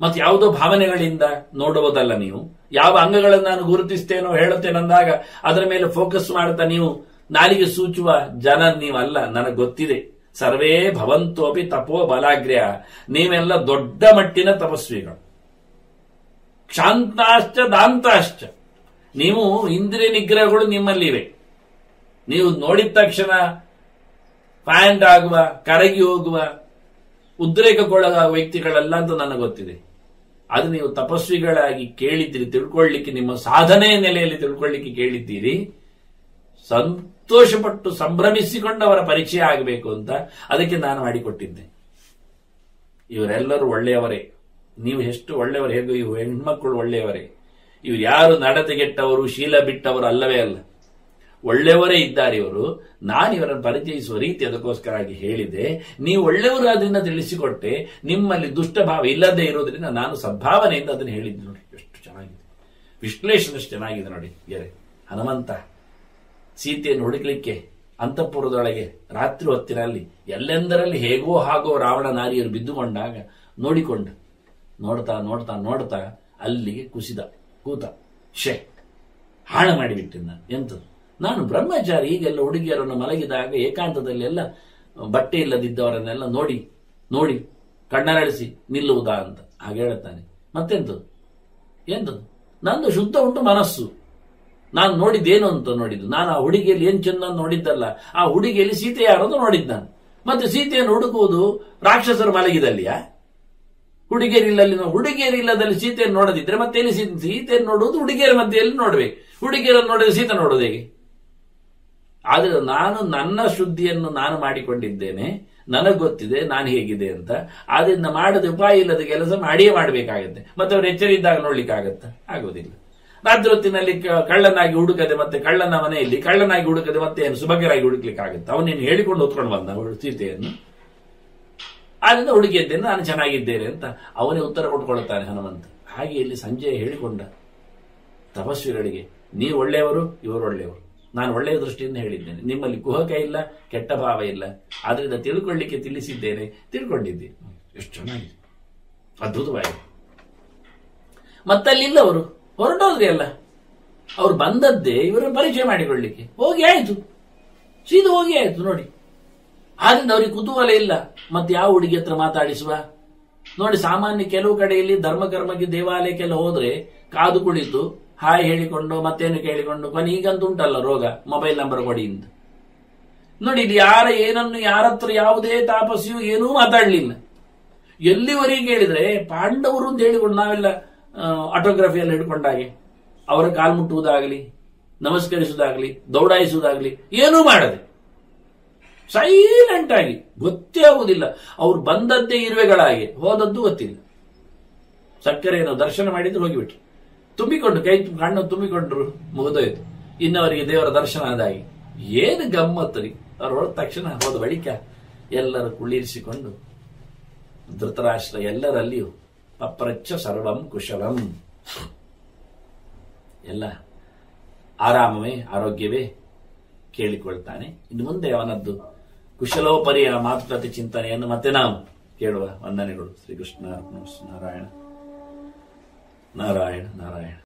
ಮತ್ತೆ ಯಾವುದೋ ಭಾವನೆಗಳಿಂದ ನೋಡುವುದಲ್ಲ ನೀವು. ಯಾವ ಅಂಗಗಳನ್ನು ನಾನು ಗುರುತಿಸ್ತೇನೋ ಹೇಳುತ್ತೇನಂದಾಗ ಅದರ ಮೇಲೆ ಫೋಕಸ್ ಮಾಡ್ತಾ ನೀವು ನಾಲಿಗೆ ಸೂಚುವ ಜನ ನೀವಲ್ಲ, ನನಗೆ ಗೊತ್ತಿದೆ. ಸರ್ವೇ ಭವಂತೋಪಿ ತಪೋ ಬಲಾಗ್ರ್ಯ, ನೀವೆಲ್ಲ ದೊಡ್ಡ ಮಟ್ಟಿನ ತಪಸ್ವಿಗಳು. ಕ್ಷಾಂತಾಶ್ಚ ದಾಂತಾಶ್ಚ, ನೀವು ಇಂದ್ರಿಯ ನಿಗ್ರಹಗಳು ನಿಮ್ಮಲ್ಲಿವೆ. ನೀವು ನೋಡಿದ ತಕ್ಷಣ ಪ್ಯಾಂಟ್ ಆಗುವ, ಕರಗಿ ಹೋಗುವ, ಉದ್ರೇಕಕ್ಕೊಳಗಾಗುವ ವ್ಯಕ್ತಿಗಳಲ್ಲ ಅಂತ ನನಗೆ ಗೊತ್ತಿದೆ. ಅದು ನೀವು ತಪಸ್ವಿಗಳಾಗಿ ಕೇಳಿದ್ದೀರಿ, ತಿಳ್ಕೊಳ್ಳಿಕ್ಕೆ, ನಿಮ್ಮ ಸಾಧನೆಯ ನೆಲೆಯಲ್ಲಿ ತಿಳ್ಕೊಳ್ಳಿಕ್ಕೆ ಕೇಳಿದ್ದೀರಿ. ಸಂತೋಷಪಟ್ಟು ಸಂಭ್ರಮಿಸಿಕೊಂಡವರ ಪರಿಚಯ ಆಗಬೇಕು ಅಂತ ಅದಕ್ಕೆ ನಾನು ಮಾಡಿಕೊಟ್ಟಿದ್ದೆ. ಇವರೆಲ್ಲರೂ ಒಳ್ಳೆಯವರೇ, ನೀವು ಎಷ್ಟು ಒಳ್ಳೆಯವರು, ಹೇಗೋ ಇವು ಹೆಣ್ಮಕ್ಕಳು ಒಳ್ಳೆಯವರೇ. ಇವರು ಯಾರು ನಡತೆಗೆಟ್ಟವರು, ಶೀಲ ಬಿಟ್ಟವರು ಅಲ್ಲವೇ ಅಲ್ಲ, ಒಳ್ಳೆಯವರೇ ಇದ್ದಾರೆ ಇವರು. ನಾನು ಇವರನ್ನು ಪರಿಚಯಿಸುವ ರೀತಿ ಅದಕ್ಕೋಸ್ಕರಾಗಿ ಹೇಳಿದೆ. ನೀವು ಒಳ್ಳೆಯವರು ಅದರಿಂದ ತಿಳಿಸಿಕೊಟ್ಟೆ. ನಿಮ್ಮಲ್ಲಿ ದುಷ್ಟಭಾವ ಇಲ್ಲದೆ ಇರೋದ್ರಿಂದ ನಾನು ಸದ್ಭಾವನೆಯಿಂದ ಅದನ್ನು ಹೇಳಿದ್ದೆ. ನೋಡಿ ಎಷ್ಟು ಚೆನ್ನಾಗಿದೆ, ವಿಶ್ಲೇಷಣೆ ಎಷ್ಟು ಚೆನ್ನಾಗಿದೆ ನೋಡಿ. ಹನುಮಂತ ಸೀತೆಯನ್ನು ಹುಡುಕಲಿಕ್ಕೆ ಅಂತಃಪುರದೊಳಗೆ ರಾತ್ರಿ ಹೊತ್ತಿನಲ್ಲಿ ಎಲ್ಲೆಂದರಲ್ಲಿ ಹೇಗೋ ಹಾಗೋ ರಾವಣ ನಾರಿಯರು ಬಿದ್ದುಕೊಂಡಾಗ ನೋಡಿಕೊಂಡ, ನೋಡ್ತಾ ನೋಡ್ತಾ ನೋಡ್ತಾ ಅಲ್ಲಿಗೆ ಕೂತ. ಹಾಳ ಮಾಡಿಬಿಟ್ಟಿದ್ದ. ಎಂತದ್ದು, ನಾನು ಬ್ರಹ್ಮಚಾರಿ, ಈಗೆಲ್ಲ ಹುಡುಗಿಯರನ್ನು ಮಲಗಿದಾಗ ಏಕಾಂತದಲ್ಲಿ ಎಲ್ಲ ಬಟ್ಟೆ ಇಲ್ಲದಿದ್ದವರನ್ನೆಲ್ಲ ನೋಡಿ ನೋಡಿ ಕಣ್ಣರಳಿಸಿ ನಿಲ್ಲುವುದಾ ಅಂತ ಹಾಗೆ ಹೇಳುತ್ತಾನೆ. ಮತ್ತೆಂತದ್ದು, ಎಂತದ್ದು, ನಂದು ಶುದ್ಧ ಉಂಟು ಮನಸ್ಸು. ನಾನು ನೋಡಿದ್ದೇನು ಅಂತ ನೋಡಿದ್ದು, ನಾನು ಆ ಹುಡುಗಿಯಲ್ಲಿ ಏನ್ ಚೆಂದ ನೋಡಿದ್ದಲ್ಲ, ಆ ಹುಡುಗಿಯಲ್ಲಿ ಸೀತೆ ಯಾರನ್ನು ನೋಡಿದ್ದು ನಾನು. ಮತ್ತೆ ಸೀತೆಯನ್ನು ಹುಡುಕುವುದು ರಾಕ್ಷಸರು ಮಲಗಿದಲ್ಲಿಯಾ? ಹುಡುಗಿಯರಿಲ್ಲದಲ್ಲಿ ಸೀತೆಯನ್ನು ನೋಡದಿದ್ರೆ ಮತ್ತೆ ಎಲ್ಲಿ ಸೀತೆಯನ್ನು ನೋಡುವುದು? ಹುಡುಗಿಯರ ಮಧ್ಯೆಯಲ್ಲಿ ನೋಡ್ಬೇಕು. ಹುಡುಗಿಯರನ್ನು ನೋಡಿದ್ರೆ ಸೀತೆ ನೋಡೋದು ಹೇಗೆ? ಆದ್ರೆ ನಾನು ನನ್ನ ಶುದ್ಧಿಯನ್ನು ನಾನು ಮಾಡಿಕೊಂಡಿದ್ದೇನೆ, ನನಗೆ ಗೊತ್ತಿದೆ ನಾನು ಹೇಗಿದೆ ಅಂತ. ಆದ್ರಿಂದ ಮಾಡದೆ ಉಪಾಯ ಇಲ್ಲದ ಕೆಲಸ ಮಾಡಿಯೇ ಮಾಡಬೇಕಾಗತ್ತೆ. ಮತ್ತೆ ಅವ್ರು ಎಚ್ಚರಿದ್ದಾಗ ನೋಡ್ಲಿಕ್ಕಾಗತ್ತ? ಆಗೋದಿಲ್ಲ. ರಾತ್ರಿ ಹೊತ್ತಿನಲ್ಲಿ ಕಳ್ಳನಾಗಿ ಹುಡುಕದೆ, ಮತ್ತೆ ಕಳ್ಳನ ಮನೆಯಲ್ಲಿ ಕಳ್ಳನಾಗಿ ಹುಡುಕದೆ ಮತ್ತೆ ಏನು ಸುಭಗ್ಯರಾಗಿ ಹುಡುಕ್ಲಿಕ್ಕಾಗತ್ತೆ? ಅವನೇನು ಹೇಳಿಕೊಂಡು ಹೊತ್ಕೊಂಡು ಬಂದ ಸೀತೆಯನ್ನು. ಆದ್ರಿಂದ ಹುಡುಗಿದ್ದೇನೆ, ನಾನು ಚೆನ್ನಾಗಿದ್ದೇನೆ ಅಂತ ಅವನೇ ಉತ್ತರ ಕೊಟ್ಕೊಳ್ತಾನೆ ಹನುಮಂತ. ಹಾಗೆ ಇಲ್ಲಿ ಸಂಜೆ ಹೇಳಿಕೊಂಡ ತಪಸ್ವಿಗಳಿಗೆ, ನೀವು ಒಳ್ಳೆಯವರು, ಇವರು ಒಳ್ಳೆಯವರು. ನಾನು ಒಳ್ಳೆಯ ದೃಷ್ಟಿಯಿಂದ ಹೇಳಿದ್ದೇನೆ, ನಿಮ್ಮಲ್ಲಿ ಕುಹಕ ಇಲ್ಲ, ಕೆಟ್ಟ ಭಾವ ಇಲ್ಲ. ಆದ್ರಿಂದ ತಿಳ್ಕೊಳ್ಳಿಕ್ಕೆ ತಿಳಿಸಿದ್ದೇನೆ, ತಿಳ್ಕೊಂಡಿದ್ದೀನಿ. ಎಷ್ಟು ಚೆನ್ನಾಗಿದೆ, ಅದ್ಭುತವಾಗಿದೆ. ಮತ್ತಲ್ಲಿಲ್ಲ, ಅವರು ಹೊರಟೋದ್ರಿ ಅಲ್ಲ. ಅವ್ರು ಬಂದದ್ದೇ ಇವರನ್ನು ಪರಿಚಯ ಮಾಡಿಕೊಳ್ಳಿಕ್ಕೆ. ಹೋಗಿ ಆಯ್ತು, ಸೀದಾ ಹೋಗಿ ಆಯ್ತು ನೋಡಿ. ಆದ್ರಿಂದ ಅವ್ರಿಗೆ ಕುತೂಹಲ ಇಲ್ಲ ಮತ್ತೆ ಯಾವ ಹುಡುಗಿ ಹತ್ರ ಮಾತಾಡಿಸುವ. ನೋಡಿ, ಸಾಮಾನ್ಯ ಕೆಲವು ಕಡೆಯಲ್ಲಿ ಧರ್ಮಕರ್ಮಕ್ಕೆ ದೇವಾಲಯಕ್ಕೆಲ್ಲ ಹೋದ್ರೆ ಕಾದು ಕುಳಿತು ಹಾಯ್ ಹೇಳಿಕೊಂಡು ಮತ್ತೇನು ಕೇಳಿಕೊಂಡು ಈಗಂತೂ ಉಂಟಲ್ಲ ರೋಗ, ಮೊಬೈಲ್ ನಂಬರ್ ಕೊಡಿ ಅಂತ. ನೋಡಿ, ಇಲ್ಲಿ ಏನನ್ನು ಯಾರತ್ರ ಯಾವುದೇ ತಾಪಸ್ಸಿಯು ಏನೂ ಮಾತಾಡ್ಲಿಲ್ಲ. ಎಲ್ಲಿವರೆಗೆ ಹೇಳಿದ್ರೆ ಪಾಂಡವರು ಅಂತ ಹೇಳಿಕೊಂಡು ನಾವೆಲ್ಲ ಆಟೋಗ್ರಫಿಯಲ್ಲಿ ಹಿಡ್ಕೊಂಡಾಗೆ ಅವರ ಕಾಲು ಮುಟ್ಟುವುದಾಗಲಿ, ನಮಸ್ಕರಿಸುವುದಾಗಲಿ, ದೌಡಾಯಿಸುವುದಾಗಲಿ ಏನೂ ಮಾಡದೆ ಸೈಲೆಂಟ್ ಆಗಿ, ಗೊತ್ತೇ ಆಗುವುದಿಲ್ಲ. ಅವ್ರು ಬಂದದ್ದೇ ಇರುವೆಗಳಾಗಿ, ಹೋದದ್ದು ಗೊತ್ತಿಲ್ಲ. ಸಕ್ಕರೆಯನ್ನು ದರ್ಶನ ಮಾಡಿದ್ರು, ಹೋಗಿಬಿಟ್ರು, ತುಂಬಿಕೊಂಡು ಕೈ ಕಣ್ಣು ತುಂಬಿಕೊಂಡ್ರು, ಮುಗಿದೋಯ್ತು. ಇನ್ನವರಿಗೆ ದೇವರ ದರ್ಶನ ಆದಾಗಿ ಏನು ಗಮ್ಮತ್ತರಿ. ಅವ್ರು ಹೊರಟ ತಕ್ಷಣ ಹೋದ ಬಳಿಕ ಎಲ್ಲರೂ ಕುಳ್ಳಿರಿಸಿಕೊಂಡು ಧೃತರಾಷ್ಟ್ರ ಎಲ್ಲರಲ್ಲಿಯೂ ಪಪ್ರಚ್ಛ ಸರ್ವಂ ಕುಶಲಂ, ಎಲ್ಲ ಆರಾಮವೇ, ಆರೋಗ್ಯವೇ ಕೇಳಿಕೊಳ್ತಾನೆ. ಇನ್ನು ಮುಂದೆ ಅವನದ್ದು ಕುಶಲೋಪರಿಯ ಮಾತುಕತೆ ಚಿಂತನೆಯನ್ನು ಮತ್ತೆ ನಾವು ಕೇಳುವ. ವಂದನೆಗಳು. ಶ್ರೀಕೃಷ್ಣ ನಾರಾಯಣ ನಾರಾಯಣ ನಾರಾಯಣ.